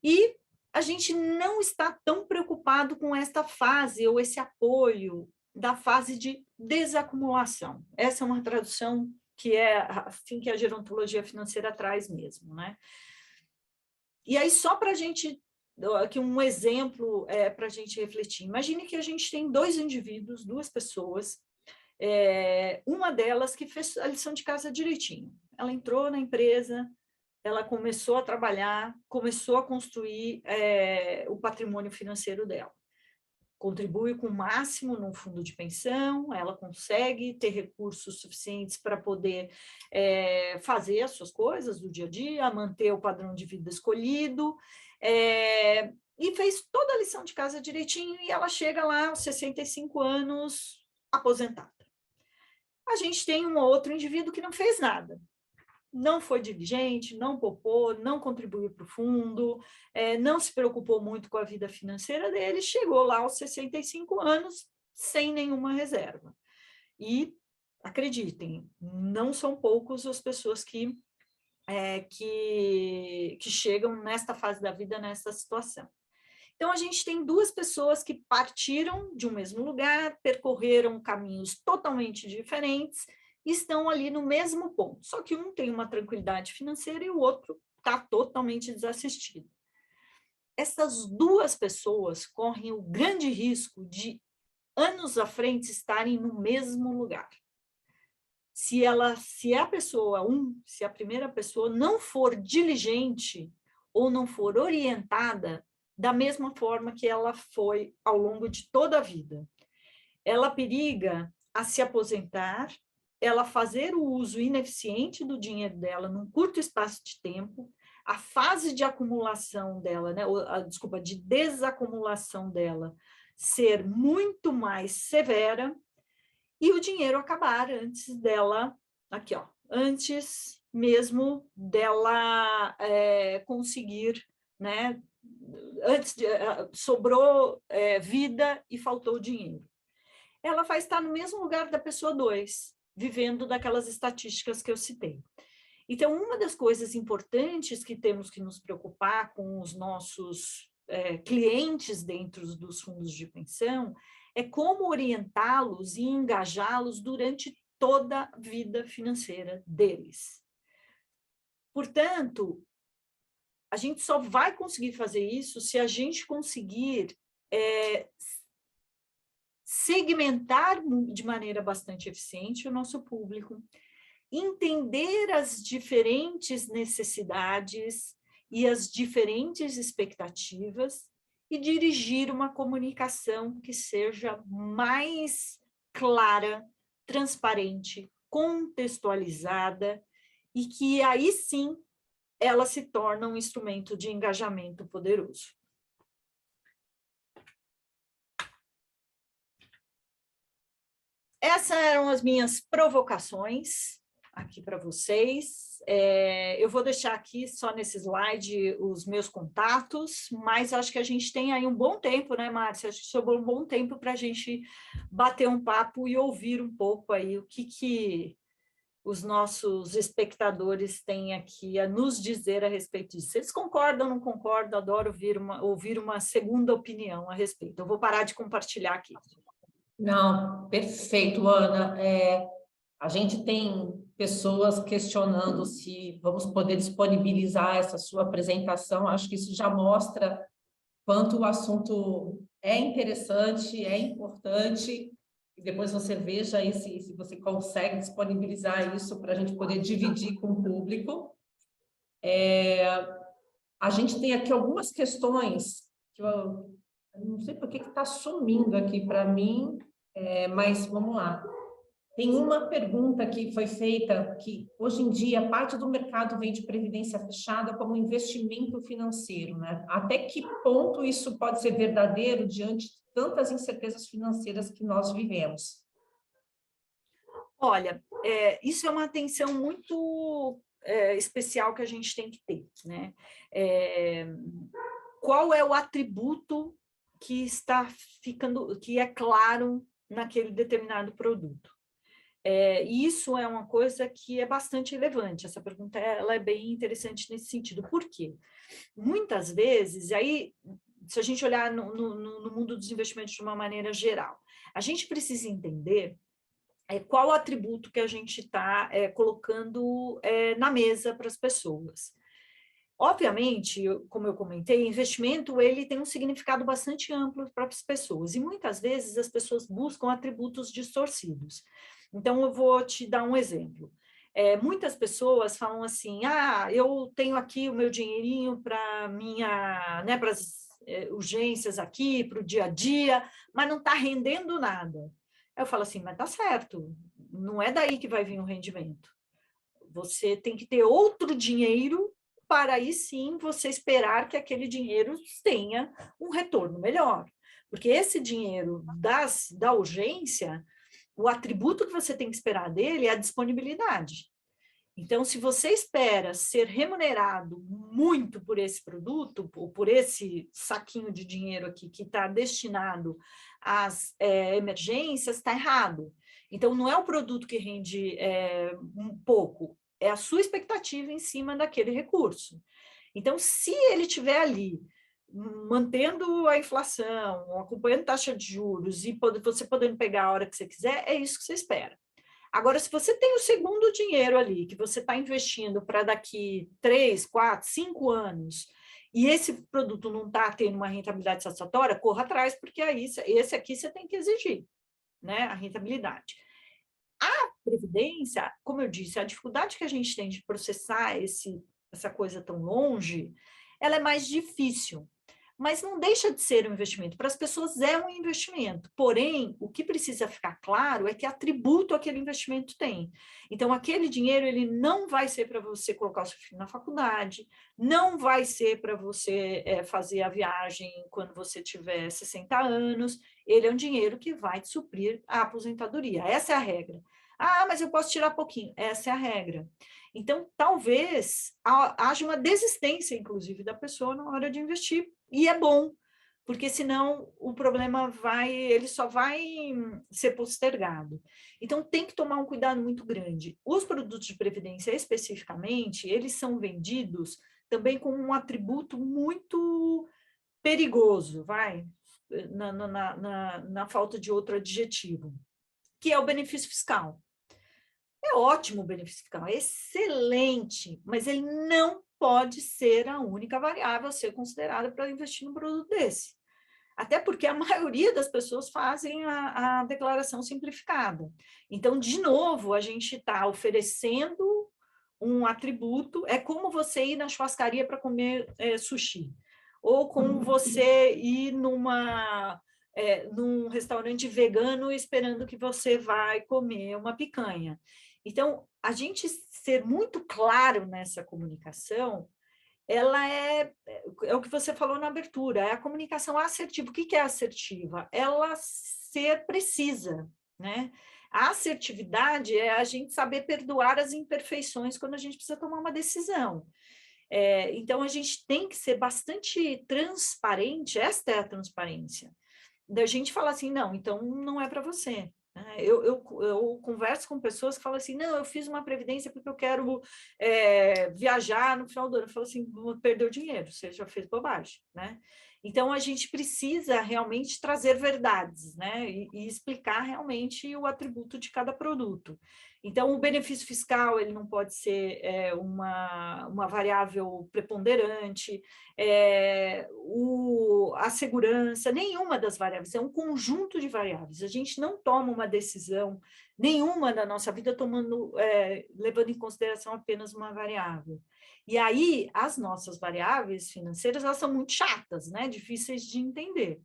Speaker 2: e a gente não está tão preocupado com esta fase ou esse apoio da fase de desacumulação. Essa é uma tradução que é assim que a gerontologia financeira traz mesmo, né? E aí, só para a gente, aqui um exemplo para a gente refletir. Imagine que a gente tem dois indivíduos, duas pessoas, uma delas que fez a lição de casa direitinho. Ela entrou na empresa, ela começou a trabalhar, começou a construir o patrimônio financeiro dela. Contribui com o máximo num fundo de pensão, ela consegue ter recursos suficientes para poder fazer as suas coisas do dia a dia, manter o padrão de vida escolhido, e fez toda a lição de casa direitinho, e ela chega lá aos 65 anos aposentada. A gente tem um outro indivíduo que não fez nada. Não foi diligente, não poupou, não contribuiu para o fundo, não se preocupou muito com a vida financeira dele, chegou lá aos 65 anos sem nenhuma reserva. E, acreditem, não são poucos as pessoas que chegam nesta fase da vida, nessa situação. Então, a gente tem duas pessoas que partiram de um mesmo lugar, percorreram caminhos totalmente diferentes, estão ali no mesmo ponto, só que um tem uma tranquilidade financeira e o outro está totalmente desassistido. Essas duas pessoas correm o grande risco de, anos à frente, estarem no mesmo lugar. Se a primeira pessoa não for diligente ou não for orientada da mesma forma que ela foi ao longo de toda a vida, ela periga a se aposentar, ela fazer o uso ineficiente do dinheiro dela num curto espaço de tempo, a fase de acumulação dela, né, de desacumulação dela ser muito mais severa, e o dinheiro acabar antes dela, antes mesmo dela conseguir, né, sobrou vida e faltou dinheiro. Ela vai estar no mesmo lugar da pessoa 2, vivendo daquelas estatísticas que eu citei. Então, uma das coisas importantes que temos que nos preocupar com os nossos clientes dentro dos fundos de pensão é como orientá-los e engajá-los durante toda a vida financeira deles. Portanto, a gente só vai conseguir fazer isso se a gente conseguir segmentar de maneira bastante eficiente o nosso público, entender as diferentes necessidades e as diferentes expectativas e dirigir uma comunicação que seja mais clara, transparente, contextualizada e que aí sim ela se torna um instrumento de engajamento poderoso. Essas eram as minhas provocações aqui para vocês. Eu vou deixar aqui só nesse slide os meus contatos, mas acho que a gente tem aí um bom tempo, né, Márcia? Acho que sobrou um bom tempo para a gente bater um papo e ouvir um pouco aí o que os nossos espectadores têm aqui a nos dizer a respeito disso. Eles concordam ou não concordam? Adoro ouvir uma segunda opinião a respeito. Eu vou parar de compartilhar aqui.
Speaker 1: Não, perfeito, Ana. A gente tem pessoas questionando se vamos poder disponibilizar essa sua apresentação. Acho que isso já mostra quanto o assunto é interessante, é importante, e depois você veja aí se você consegue disponibilizar isso para a gente poder dividir com o público. A gente tem aqui algumas questões que eu não sei por que está sumindo aqui para mim, mas vamos lá. Tem uma pergunta que foi feita que, hoje em dia, parte do mercado vende previdência fechada como investimento financeiro, né? Até que ponto isso pode ser verdadeiro diante de tantas incertezas financeiras que nós vivemos?
Speaker 2: Olha, isso é uma atenção muito especial que a gente tem que ter, né? Qual é o atributo que está ficando, que é claro naquele determinado produto? Isso é uma coisa que é bastante relevante. Essa pergunta ela é bem interessante nesse sentido. Por quê? Muitas vezes, aí, se a gente olhar no mundo dos investimentos de uma maneira geral, a gente precisa entender qual o atributo que a gente está colocando na mesa para as pessoas. Obviamente, como eu comentei, investimento ele tem um significado bastante amplo para as pessoas, e muitas vezes as pessoas buscam atributos distorcidos. Então, eu vou te dar um exemplo. Muitas pessoas falam assim, eu tenho aqui o meu dinheirinho para minha, né, para as urgências aqui, para o dia a dia, mas não está rendendo nada. Eu falo assim, mas tá certo, não é daí que vai vir o rendimento. Você tem que ter outro dinheiro para aí sim você esperar que aquele dinheiro tenha um retorno melhor. Porque esse dinheiro da urgência, o atributo que você tem que esperar dele é a disponibilidade. Então, se você espera ser remunerado muito por esse produto, ou por esse saquinho de dinheiro aqui que está destinado às emergências, está errado. Então, não é o produto que rende um pouco, é a sua expectativa em cima daquele recurso. Então, se ele estiver ali, mantendo a inflação, acompanhando taxa de juros e você podendo pegar a hora que você quiser, é isso que você espera. Agora, se você tem o segundo dinheiro ali, que você está investindo para daqui 3, 4, 5 anos, e esse produto não está tendo uma rentabilidade satisfatória, corra atrás, porque aí esse aqui você tem que exigir, né, a rentabilidade. A previdência, como eu disse, a dificuldade que a gente tem de processar essa coisa tão longe, ela é mais difícil. Mas não deixa de ser um investimento. Para as pessoas é um investimento. Porém, o que precisa ficar claro é que atributo aquele investimento tem. Então, aquele dinheiro ele não vai ser para você colocar o seu filho na faculdade, não vai ser para você fazer a viagem quando você tiver 60 anos. Ele é um dinheiro que vai te suprir a aposentadoria. Essa é a regra. Mas eu posso tirar pouquinho. Essa é a regra. Então, talvez haja uma desistência, inclusive, da pessoa na hora de investir. E é bom, porque senão o problema ele só vai ser postergado. Então, tem que tomar um cuidado muito grande. Os produtos de previdência, especificamente, eles são vendidos também com um atributo muito perigoso, na falta de outro adjetivo, que é o benefício fiscal. É ótimo o benefício fiscal, é excelente, mas ele não pode ser a única variável a ser considerada para investir num produto desse. Até porque a maioria das pessoas fazem a declaração simplificada. Então, de novo, a gente está oferecendo um atributo, é como você ir na churrascaria para comer sushi, ou como você ir num restaurante vegano esperando que você vai comer uma picanha. Então, a gente ser muito claro nessa comunicação, ela é o que você falou na abertura, é a comunicação assertiva. O que é assertiva? Ela ser precisa, né? A assertividade é a gente saber perdoar as imperfeições quando a gente precisa tomar uma decisão. Então, a gente tem que ser bastante transparente, esta é a transparência. Da gente falar assim, não, então não é para você. Eu converso com pessoas que falam assim, não, eu fiz uma previdência porque eu quero viajar no final do ano. Eu falo assim, perdeu dinheiro, você já fez bobagem, né? Então, a gente precisa realmente trazer verdades, né? E explicar realmente o atributo de cada produto. Então, o benefício fiscal, ele não pode ser uma variável preponderante, a segurança, nenhuma das variáveis, é um conjunto de variáveis. A gente não toma uma decisão, nenhuma da nossa vida, levando em consideração apenas uma variável. E aí, as nossas variáveis financeiras, elas são muito chatas, né? Difíceis de entender.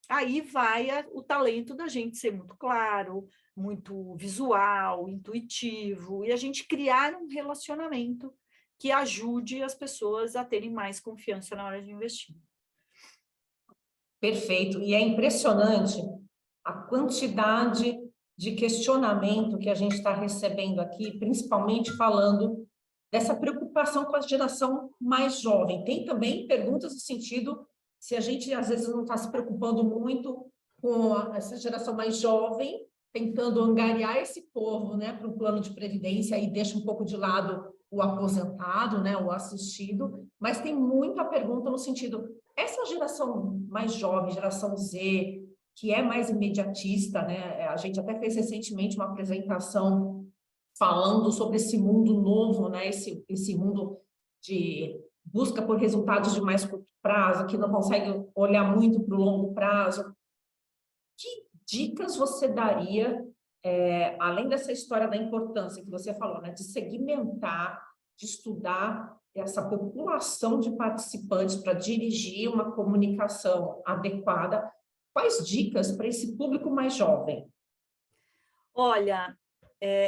Speaker 2: Aí vai o talento da gente ser muito claro, muito visual, intuitivo, e a gente criar um relacionamento que ajude as pessoas a terem mais confiança na hora de investir.
Speaker 1: Perfeito. E é impressionante a quantidade de questionamento que a gente está recebendo aqui, principalmente falando dessa preocupação com a geração mais jovem. Tem também perguntas no sentido se a gente, às vezes, não está se preocupando muito com essa geração mais jovem, tentando angariar esse povo, né, para um plano de previdência e deixa um pouco de lado o aposentado, né, o assistido, mas tem muita pergunta no sentido, essa geração mais jovem, geração Z, que é mais imediatista, né, a gente até fez recentemente uma apresentação falando sobre esse mundo novo, né, esse mundo de busca por resultados de mais curto prazo, que não consegue olhar muito para o longo prazo. Que dicas você daria, além dessa história da importância que você falou, né, de segmentar, de estudar essa população de participantes para dirigir uma comunicação adequada? Quais dicas para esse público mais jovem?
Speaker 2: Olha,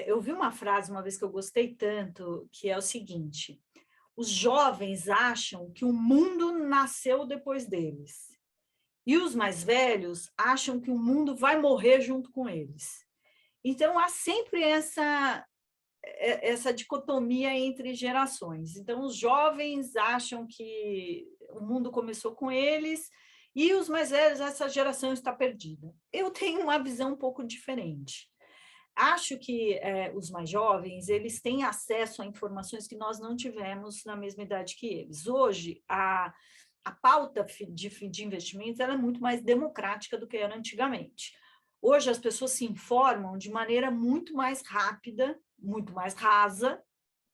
Speaker 2: eu vi uma frase uma vez que eu gostei tanto, que é o seguinte: os jovens acham que o mundo nasceu depois deles. E os mais velhos acham que o mundo vai morrer junto com eles. Então, há sempre essa dicotomia entre gerações. Então, os jovens acham que o mundo começou com eles e os mais velhos, essa geração está perdida. Eu tenho uma visão um pouco diferente. Acho que os mais jovens, eles têm acesso a informações que nós não tivemos na mesma idade que eles. Hoje, a pauta de investimentos ela é muito mais democrática do que era antigamente. Hoje, as pessoas se informam de maneira muito mais rápida, muito mais rasa,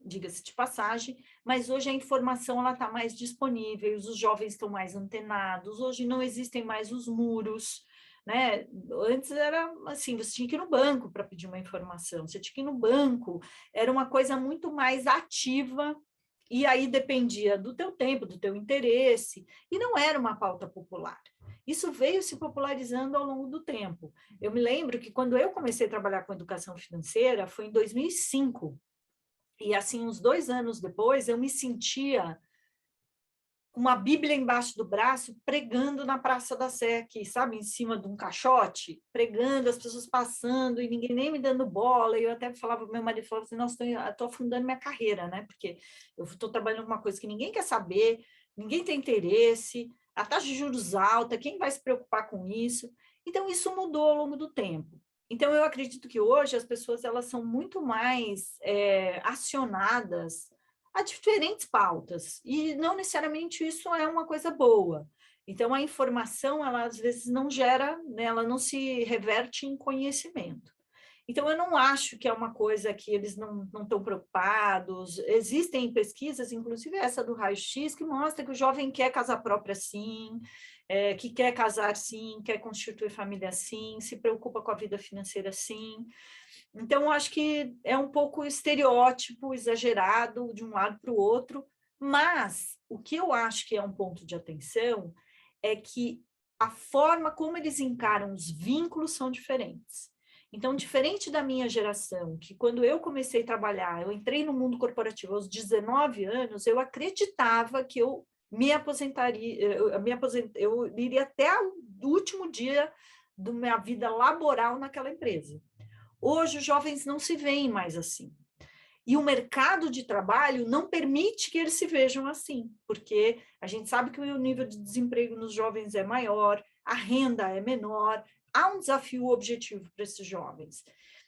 Speaker 2: diga-se de passagem, mas hoje a informação está mais disponível, os jovens estão mais antenados, hoje não existem mais os muros, né? Antes era assim, você tinha que ir no banco para pedir uma informação, você tinha que ir no banco, era uma coisa muito mais ativa, e aí dependia do teu tempo, do teu interesse, e não era uma pauta popular. Isso veio se popularizando ao longo do tempo. Eu me lembro que quando eu comecei a trabalhar com educação financeira, foi em 2005, e assim, uns 2 anos depois, eu me sentia com uma Bíblia embaixo do braço, pregando na Praça da Sé, aqui, sabe, em cima de um caixote, pregando, as pessoas passando e ninguém nem me dando bola. E eu até falava, meu marido falava assim, nossa, estou afundando minha carreira, né? Porque eu estou trabalhando com uma coisa que ninguém quer saber, ninguém tem interesse, a taxa de juros alta, quem vai se preocupar com isso? Então, isso mudou ao longo do tempo. Então, eu acredito que hoje as pessoas elas são muito mais acionadas a diferentes pautas, e não necessariamente isso é uma coisa boa. Então, a informação, ela às vezes não gera, né, ela não se reverte em conhecimento. Então, eu não acho que é uma coisa que eles não estão preocupados. Existem pesquisas, inclusive essa do raio-x, que mostra que o jovem quer casa própria sim, que quer casar sim, quer constituir família sim, se preocupa com a vida financeira sim. Então, eu acho que é um pouco estereótipo, exagerado de um lado para o outro, mas o que eu acho que é um ponto de atenção é que a forma como eles encaram os vínculos são diferentes. Então, diferente da minha geração, que quando eu comecei a trabalhar, eu entrei no mundo corporativo aos 19 anos, eu acreditava que eu me aposentaria, eu iria até o último dia da minha vida laboral naquela empresa. Hoje, os jovens não se veem mais assim. E o mercado de trabalho não permite que eles se vejam assim, porque a gente sabe que o nível de desemprego nos jovens é maior, a renda é menor, há um desafio objetivo para esses jovens.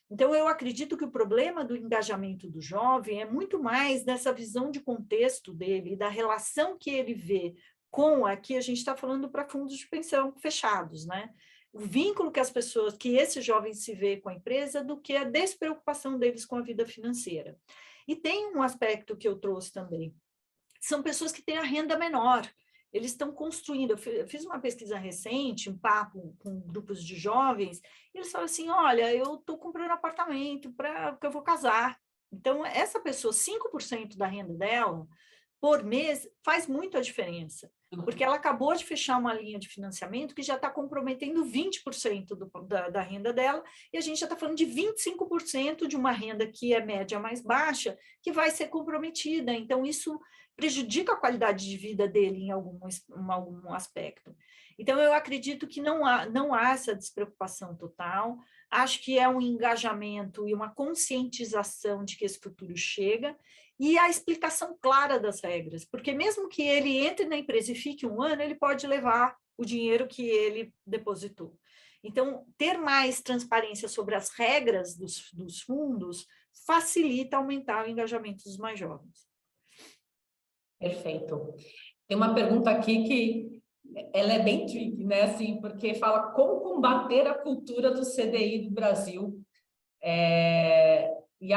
Speaker 2: Então, eu acredito que o problema do engajamento do jovem é muito mais dessa visão de contexto dele, da relação que ele vê com, aqui a gente está falando para fundos de pensão fechados, né? O vínculo que as pessoas, que esses jovens se vê com a empresa, do que a despreocupação deles com a vida financeira. E tem um aspecto que eu trouxe também, são pessoas que têm a renda menor, eles estão construindo, eu fiz uma pesquisa recente, um papo com grupos de jovens, e eles falam assim, olha, eu estou comprando apartamento porque eu vou casar. Então, essa pessoa, 5% da renda dela, por mês, faz muito a diferença, porque ela acabou de fechar uma linha de financiamento que já está comprometendo 20% da renda dela, e a gente já está falando de 25% de uma renda que é média mais baixa, que vai ser comprometida. Então, isso prejudica a qualidade de vida dele em algum aspecto. Então, eu acredito que não há essa despreocupação total, acho que é um engajamento e uma conscientização de que esse futuro chega, e a explicação clara das regras, porque mesmo que ele entre na empresa e fique um ano, ele pode levar o dinheiro que ele depositou. Então, ter mais transparência sobre as regras dos fundos facilita aumentar o engajamento dos mais jovens.
Speaker 1: Perfeito. Tem uma pergunta aqui que ela é bem tricky, né? Assim, porque fala como combater a cultura do CDI do Brasil e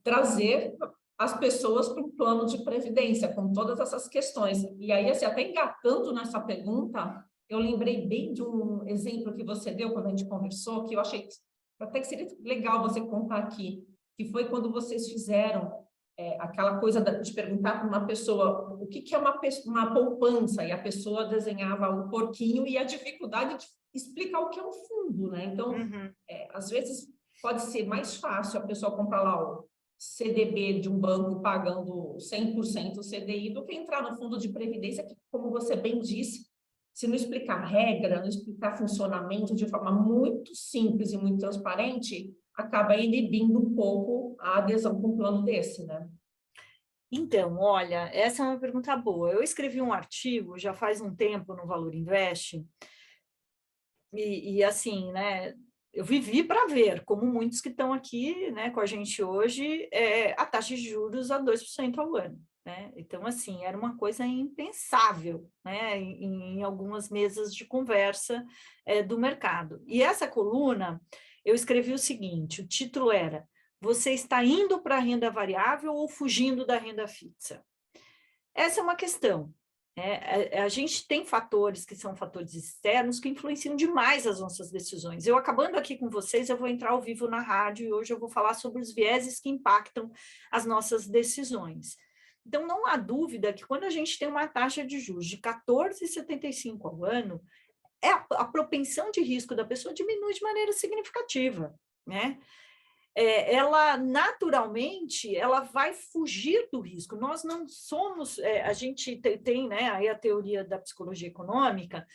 Speaker 1: trazer as pessoas para o plano de previdência, com todas essas questões. E aí, assim, até engatando nessa pergunta, eu lembrei bem de um exemplo que você deu quando a gente conversou, que eu achei até que seria legal você contar aqui, que foi quando vocês fizeram aquela coisa de perguntar para uma pessoa o que é uma poupança, e a pessoa desenhava o porquinho e a dificuldade de explicar o que é um fundo, né? Então, às vezes pode ser mais fácil a pessoa comprar lá o CDB de um banco pagando 100% CDI do que entrar no fundo de previdência, que, como você bem disse, se não explicar regra, não explicar funcionamento de forma muito simples e muito transparente, acaba inibindo um pouco a adesão com um plano desse, né?
Speaker 2: Então, olha, essa é uma pergunta boa. Eu escrevi um artigo já faz um tempo no Valor Invest, e assim, né, eu vivi para ver, como muitos que estão aqui, né, com a gente hoje, a taxa de juros a 2% ao ano. Né? Então, assim, era uma coisa impensável, né, em algumas mesas de conversa do mercado. E essa coluna, eu escrevi o seguinte, o título era: você está indo para a renda variável ou fugindo da renda fixa? Essa é uma questão. A gente tem fatores que são fatores externos que influenciam demais as nossas decisões. Eu, acabando aqui com vocês, eu vou entrar ao vivo na rádio e hoje eu vou falar sobre os vieses que impactam as nossas decisões. Então, não há dúvida que quando a gente tem uma taxa de juros de 14,75 ao ano, a propensão de risco da pessoa diminui de maneira significativa, né? Ela naturalmente ela vai fugir do risco. Nós não somos, a gente tem né, aí a teoria da psicologia econômica,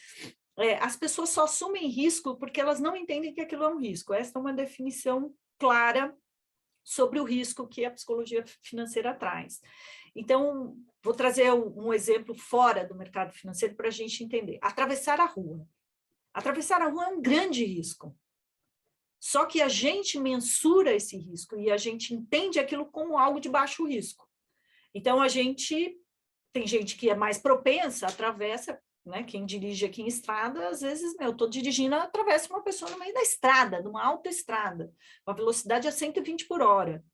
Speaker 2: as pessoas só assumem risco porque elas não entendem que aquilo é um risco. Essa é uma definição clara sobre o risco que a psicologia financeira traz. Então, vou trazer um exemplo fora do mercado financeiro para a gente entender. Atravessar a rua. Atravessar a rua é um grande risco. Só que a gente mensura esse risco e a gente entende aquilo como algo de baixo risco. Então, tem gente que é mais propensa, atravessa, né? Quem dirige aqui em estrada, às vezes, eu estou dirigindo, atravessa uma pessoa no meio da estrada, numa autoestrada, com a velocidade a 120 por hora.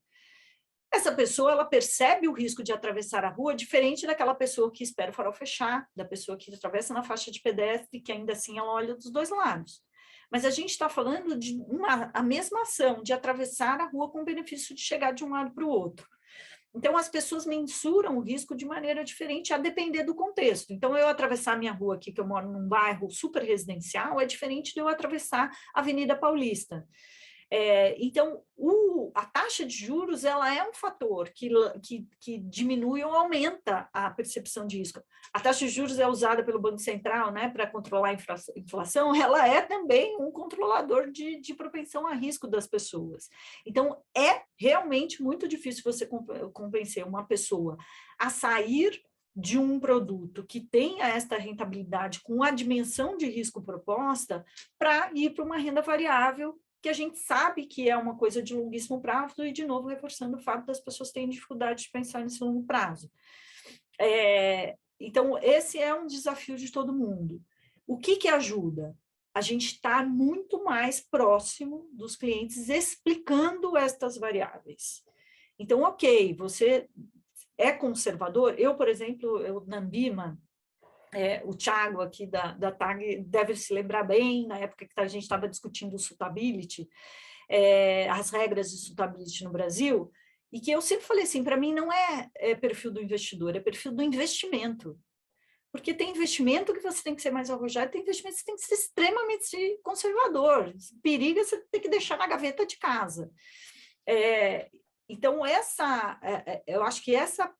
Speaker 2: Essa pessoa, ela percebe o risco de atravessar a rua diferente daquela pessoa que espera o farol fechar, da pessoa que atravessa na faixa de pedestre, que ainda assim ela olha dos dois lados. Mas a gente está falando de a mesma ação, de atravessar a rua com o benefício de chegar de um lado para o outro. Então, as pessoas mensuram o risco de maneira diferente, a depender do contexto. Então, eu atravessar a minha rua aqui, que eu moro num bairro super residencial, é diferente de eu atravessar a Avenida Paulista. Então, a taxa de juros ela é um fator que diminui ou aumenta a percepção de risco. A taxa de juros é usada pelo Banco Central, né, para controlar a inflação, ela é também um controlador de propensão a risco das pessoas. Então, é realmente muito difícil você convencer uma pessoa a sair de um produto que tenha esta rentabilidade com a dimensão de risco proposta para ir para uma renda variável, que a gente sabe que é uma coisa de longuíssimo prazo, e, de novo, reforçando o fato das pessoas terem dificuldade de pensar nesse longo prazo. Então, esse é um desafio de todo mundo. O que ajuda? A gente está muito mais próximo dos clientes explicando estas variáveis. Então, ok, você é conservador. Eu, por exemplo, na Ambima, o Thiago aqui da TAG deve se lembrar bem, na época que a gente estava discutindo o suitability, as regras de suitability no Brasil, e que eu sempre falei assim, para mim não é perfil do investidor, é perfil do investimento. Porque tem investimento que você tem que ser mais arrojado, tem investimento que você tem que ser extremamente conservador. Periga, você tem que deixar na gaveta de casa. Então, eu acho que essa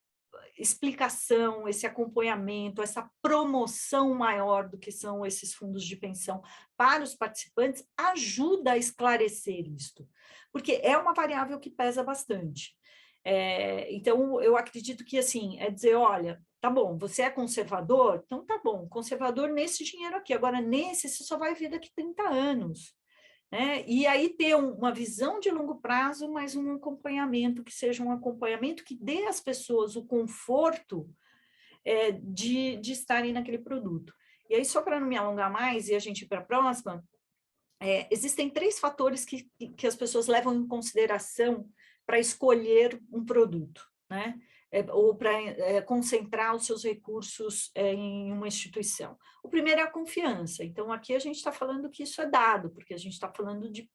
Speaker 2: explicação, esse acompanhamento, essa promoção maior do que são esses fundos de pensão para os participantes ajuda a esclarecer isto, porque é uma variável que pesa bastante. Então, eu acredito que, assim, é dizer, olha, tá bom, você é conservador? Então tá bom, conservador nesse dinheiro aqui, agora nesse você só vai ver daqui 30 anos. Né? E aí ter uma visão de longo prazo, mas um acompanhamento que seja um acompanhamento que dê às pessoas o conforto de estarem naquele produto. E aí, só para não me alongar mais e a gente ir para a próxima, existem 3 fatores que as pessoas levam em consideração para escolher um produto, né? Ou para concentrar os seus recursos em uma instituição. O primeiro é a confiança. Então, aqui a gente está falando que isso é dado, porque a gente está falando de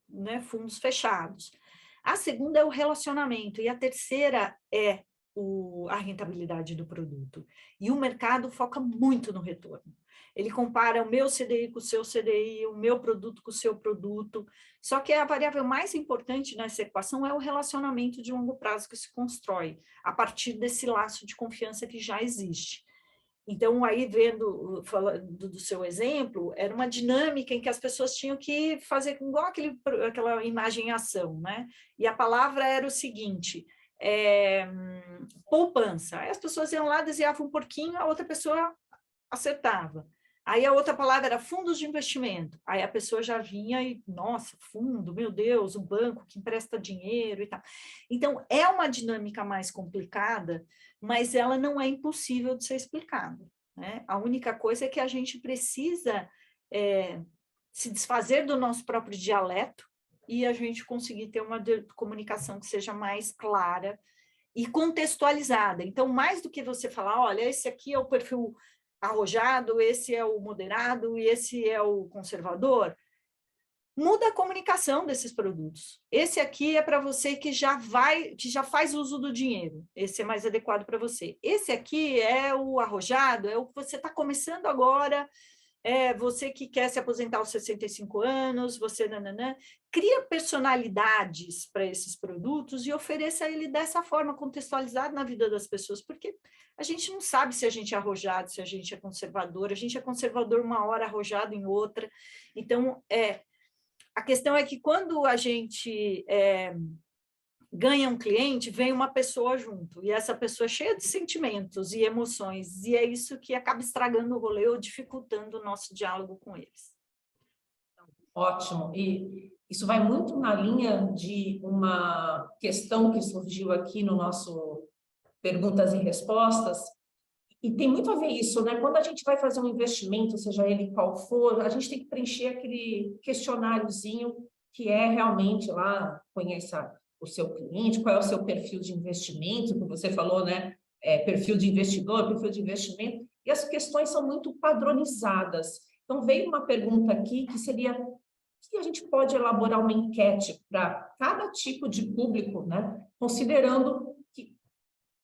Speaker 2: né, fundos fechados. A segunda é o relacionamento, e a terceira é a rentabilidade do produto. E o mercado foca muito no retorno. Ele compara o meu CDI com o seu CDI, o meu produto com o seu produto, só que a variável mais importante nessa equação é o relacionamento de longo prazo que se constrói a partir desse laço de confiança que já existe. Então, aí, falando do seu exemplo, era uma dinâmica em que as pessoas tinham que fazer igual aquela imagem em ação, né? E a palavra era o seguinte, poupança. Aí as pessoas iam lá, desenhavam um porquinho, a outra pessoa acertava. Aí a outra palavra era fundos de investimento. Aí a pessoa já vinha e, nossa, fundo, meu Deus, o banco que empresta dinheiro e tal. Então, é uma dinâmica mais complicada, mas ela não é impossível de ser explicada, né? A única coisa é que a gente precisa se desfazer do nosso próprio dialeto e a gente conseguir ter uma comunicação que seja mais clara e contextualizada. Então, mais do que você falar, olha, esse aqui é o perfil arrojado, esse é o moderado e esse é o conservador, muda a comunicação desses produtos. Esse aqui é para você que já faz uso do dinheiro, esse é mais adequado para você. Esse aqui é o arrojado, é o que você está começando agora, você que quer se aposentar aos 65 anos, você nananã, cria personalidades para esses produtos e ofereça ele dessa forma, contextualizado na vida das pessoas, porque a gente não sabe se a gente é arrojado, se a gente é conservador uma hora, arrojado em outra. Então, a questão é que quando a gente ganha um cliente, vem uma pessoa junto, e essa pessoa é cheia de sentimentos e emoções, e é isso que acaba estragando o rolê ou dificultando o nosso diálogo com eles.
Speaker 1: Ótimo. E isso vai muito na linha de uma questão que surgiu aqui no nosso Perguntas e Respostas, e tem muito a ver isso, né? Quando a gente vai fazer um investimento, seja ele qual for, a gente tem que preencher aquele questionáriozinho que é realmente lá, conheça o seu cliente, qual é o seu perfil de investimento, que você falou, né? Perfil de investidor, perfil de investimento, e as questões são muito padronizadas. Então, veio uma pergunta aqui que seria se a gente pode elaborar uma enquete para cada tipo de público, né? Considerando que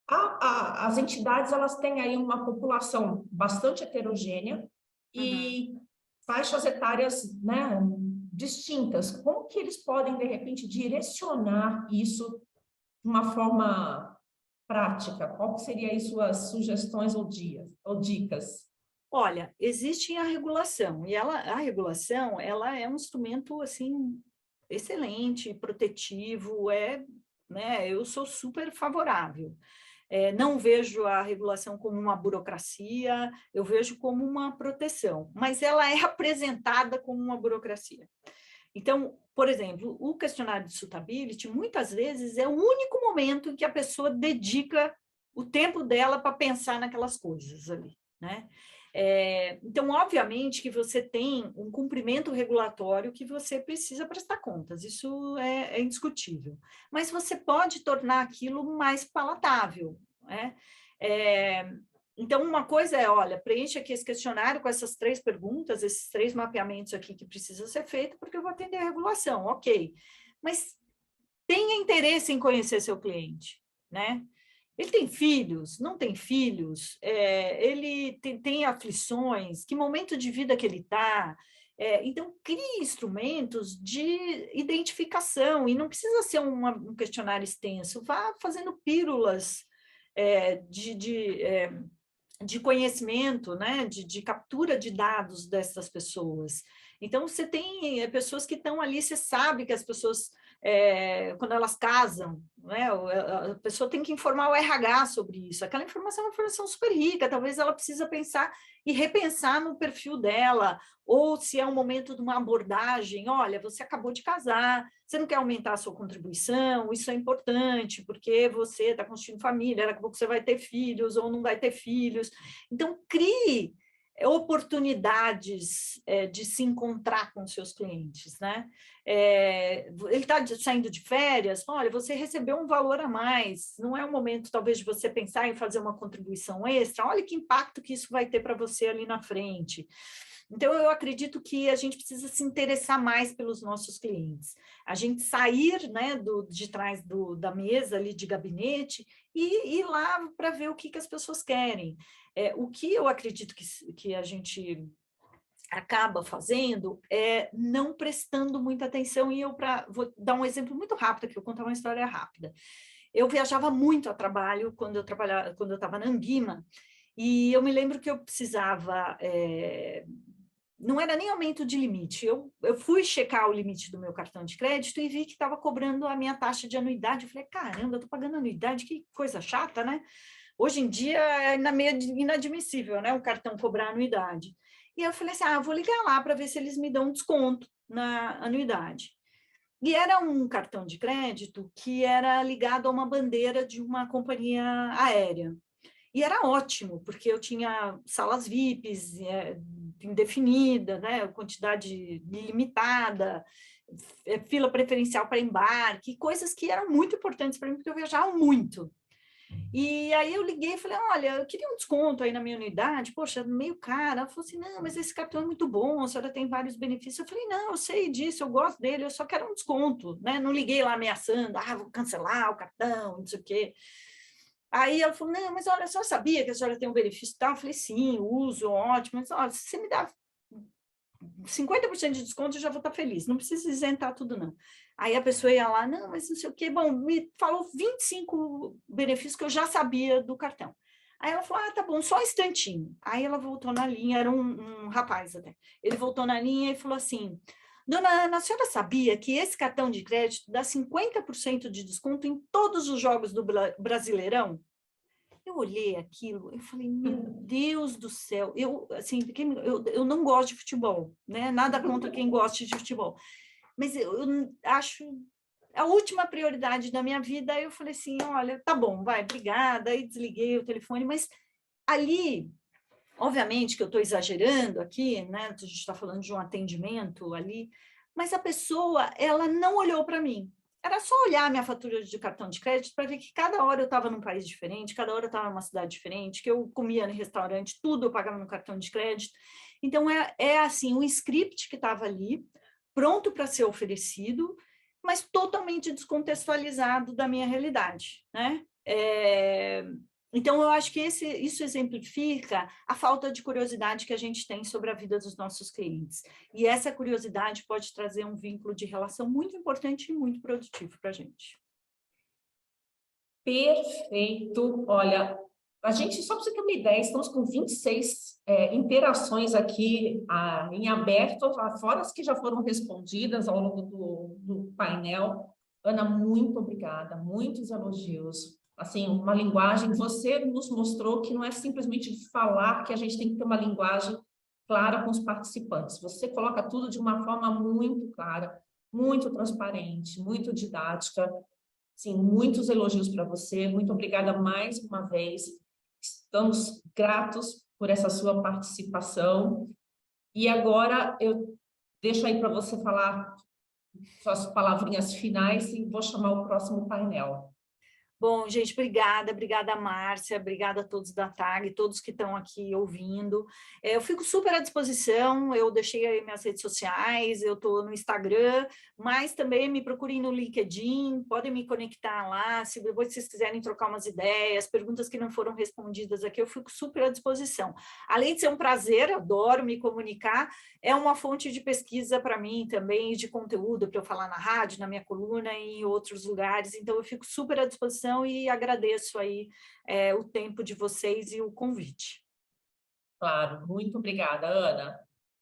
Speaker 1: as entidades elas têm aí uma população bastante heterogênea e faixas etárias, né, distintas. Como que eles podem, de repente, direcionar isso de uma forma prática? Qual que seria aí suas sugestões ou dicas?
Speaker 2: Olha, existe a regulação, e a regulação ela é um instrumento assim, excelente, protetivo, né, eu sou super favorável. Não vejo a regulação como uma burocracia, eu vejo como uma proteção, mas ela é apresentada como uma burocracia. Então, por exemplo, o questionário de suitability, muitas vezes, é o único momento em que a pessoa dedica o tempo dela para pensar naquelas coisas ali, né? Então, obviamente que você tem um cumprimento regulatório que você precisa prestar contas, isso é indiscutível, mas você pode tornar aquilo mais palatável, né? Então, uma coisa é, olha, preencha aqui esse questionário com essas 3 perguntas, esses 3 mapeamentos aqui que precisam ser feitos, porque eu vou atender a regulação, ok. Mas tenha interesse em conhecer seu cliente, né? Ele tem filhos? Não tem filhos? Ele tem aflições? Que momento de vida que ele está? Então, crie instrumentos de identificação, e não precisa ser um questionário extenso, vá fazendo pílulas de conhecimento, né? de captura de dados dessas pessoas. Então, você tem pessoas que estão ali, você sabe que as pessoas, quando elas casam, né? A pessoa tem que informar o RH sobre isso. Aquela informação é uma informação super rica, talvez ela precisa pensar e repensar no perfil dela, ou se é um momento de uma abordagem, olha, você acabou de casar, você não quer aumentar a sua contribuição, isso é importante, porque você está construindo família, daqui a pouco você vai ter filhos ou não vai ter filhos. Então, crie oportunidades de se encontrar com seus clientes, né? Ele está saindo de férias, olha, você recebeu um valor a mais, não é o momento, talvez, de você pensar em fazer uma contribuição extra, olha que impacto que isso vai ter para você ali na frente. Então, eu acredito que a gente precisa se interessar mais pelos nossos clientes. A gente sair, né, de trás da mesa ali de gabinete e ir lá para ver o que as pessoas querem. O que eu acredito que a gente acaba fazendo é não prestando muita atenção, e vou dar um exemplo muito rápido, que eu vou contar uma história rápida. Eu viajava muito a trabalho quando eu estava na Ambima, e eu me lembro que eu precisava... não era nem aumento de limite, eu fui checar o limite do meu cartão de crédito e vi que estava cobrando a minha taxa de anuidade. Eu falei, caramba, eu estou pagando anuidade, que coisa chata, né? Hoje em dia é meio inadmissível, né, um cartão cobrar anuidade. E eu falei assim, vou ligar lá para ver se eles me dão um desconto na anuidade. E era um cartão de crédito que era ligado a uma bandeira de uma companhia aérea. E era ótimo, porque eu tinha salas VIPs indefinida, né, quantidade limitada, fila preferencial para embarque, coisas que eram muito importantes para mim, porque eu viajava muito. E aí eu liguei e falei, olha, eu queria um desconto aí na minha unidade, poxa, meio caro. Ela falou assim, não, mas esse cartão é muito bom, a senhora tem vários benefícios. Eu falei, não, eu sei disso, eu gosto dele, eu só quero um desconto, né? Não liguei lá ameaçando, vou cancelar o cartão, não sei o quê. Aí ela falou, não, mas olha, a senhora sabia que a senhora tem um benefício tal? Eu falei, sim, uso, ótimo, mas olha, se você me dá 50% de desconto, eu já vou estar feliz, não precisa isentar tudo, não. Aí a pessoa ia lá, não, mas não sei o quê, bom, me falou 25 benefícios que eu já sabia do cartão. Aí ela falou, tá bom, só um instantinho. Aí ela voltou na linha, era um rapaz até. Ele voltou na linha e falou assim, dona Ana, a senhora sabia que esse cartão de crédito dá 50% de desconto em todos os jogos do Brasileirão? Eu olhei aquilo, eu falei, meu Deus do céu, assim, eu não gosto de futebol, né? Nada contra quem gosta de futebol, mas eu acho a última prioridade da minha vida. Aí eu falei assim, olha, tá bom, vai, obrigada, aí desliguei o telefone, mas ali, obviamente que eu estou exagerando aqui, né? A gente está falando de um atendimento ali, mas a pessoa, ela não olhou para mim. Era só olhar a minha fatura de cartão de crédito para ver que cada hora eu estava num país diferente, cada hora eu estava numa cidade diferente, que eu comia no restaurante, tudo eu pagava no cartão de crédito. Então, assim, um script que estava ali, pronto para ser oferecido, mas totalmente descontextualizado da minha realidade, né? Então, eu acho que isso exemplifica a falta de curiosidade que a gente tem sobre a vida dos nossos clientes. E essa curiosidade pode trazer um vínculo de relação muito importante e muito produtivo para a gente.
Speaker 1: Perfeito. Olha, a gente, só para você ter uma ideia, estamos com 26 interações aqui em aberto, fora as que já foram respondidas ao longo do painel. Ana, muito obrigada, muitos elogios. assim, uma linguagem, você nos mostrou que não é simplesmente falar, que a gente tem que ter uma linguagem clara com os participantes. Você coloca tudo de uma forma muito clara, muito transparente, muito didática. Sim, muitos elogios para você. Muito obrigada mais uma vez. Estamos gratos por essa sua participação. E agora eu deixo aí para você falar suas palavrinhas finais e vou chamar o próximo painel.
Speaker 2: Bom, gente, obrigada, Márcia, obrigada a todos da TAG, todos que estão aqui ouvindo. Eu fico super à disposição, eu deixei aí minhas redes sociais, eu estou no Instagram, mas também me procurem no LinkedIn, podem me conectar lá, se depois vocês quiserem trocar umas ideias, perguntas que não foram respondidas aqui, eu fico super à disposição. Além de ser um prazer, adoro me comunicar, é uma fonte de pesquisa para mim também, de conteúdo para eu falar na rádio, na minha coluna e em outros lugares, então eu fico super à disposição e agradeço aí o tempo de vocês e o convite.
Speaker 1: Claro, muito obrigada, Ana.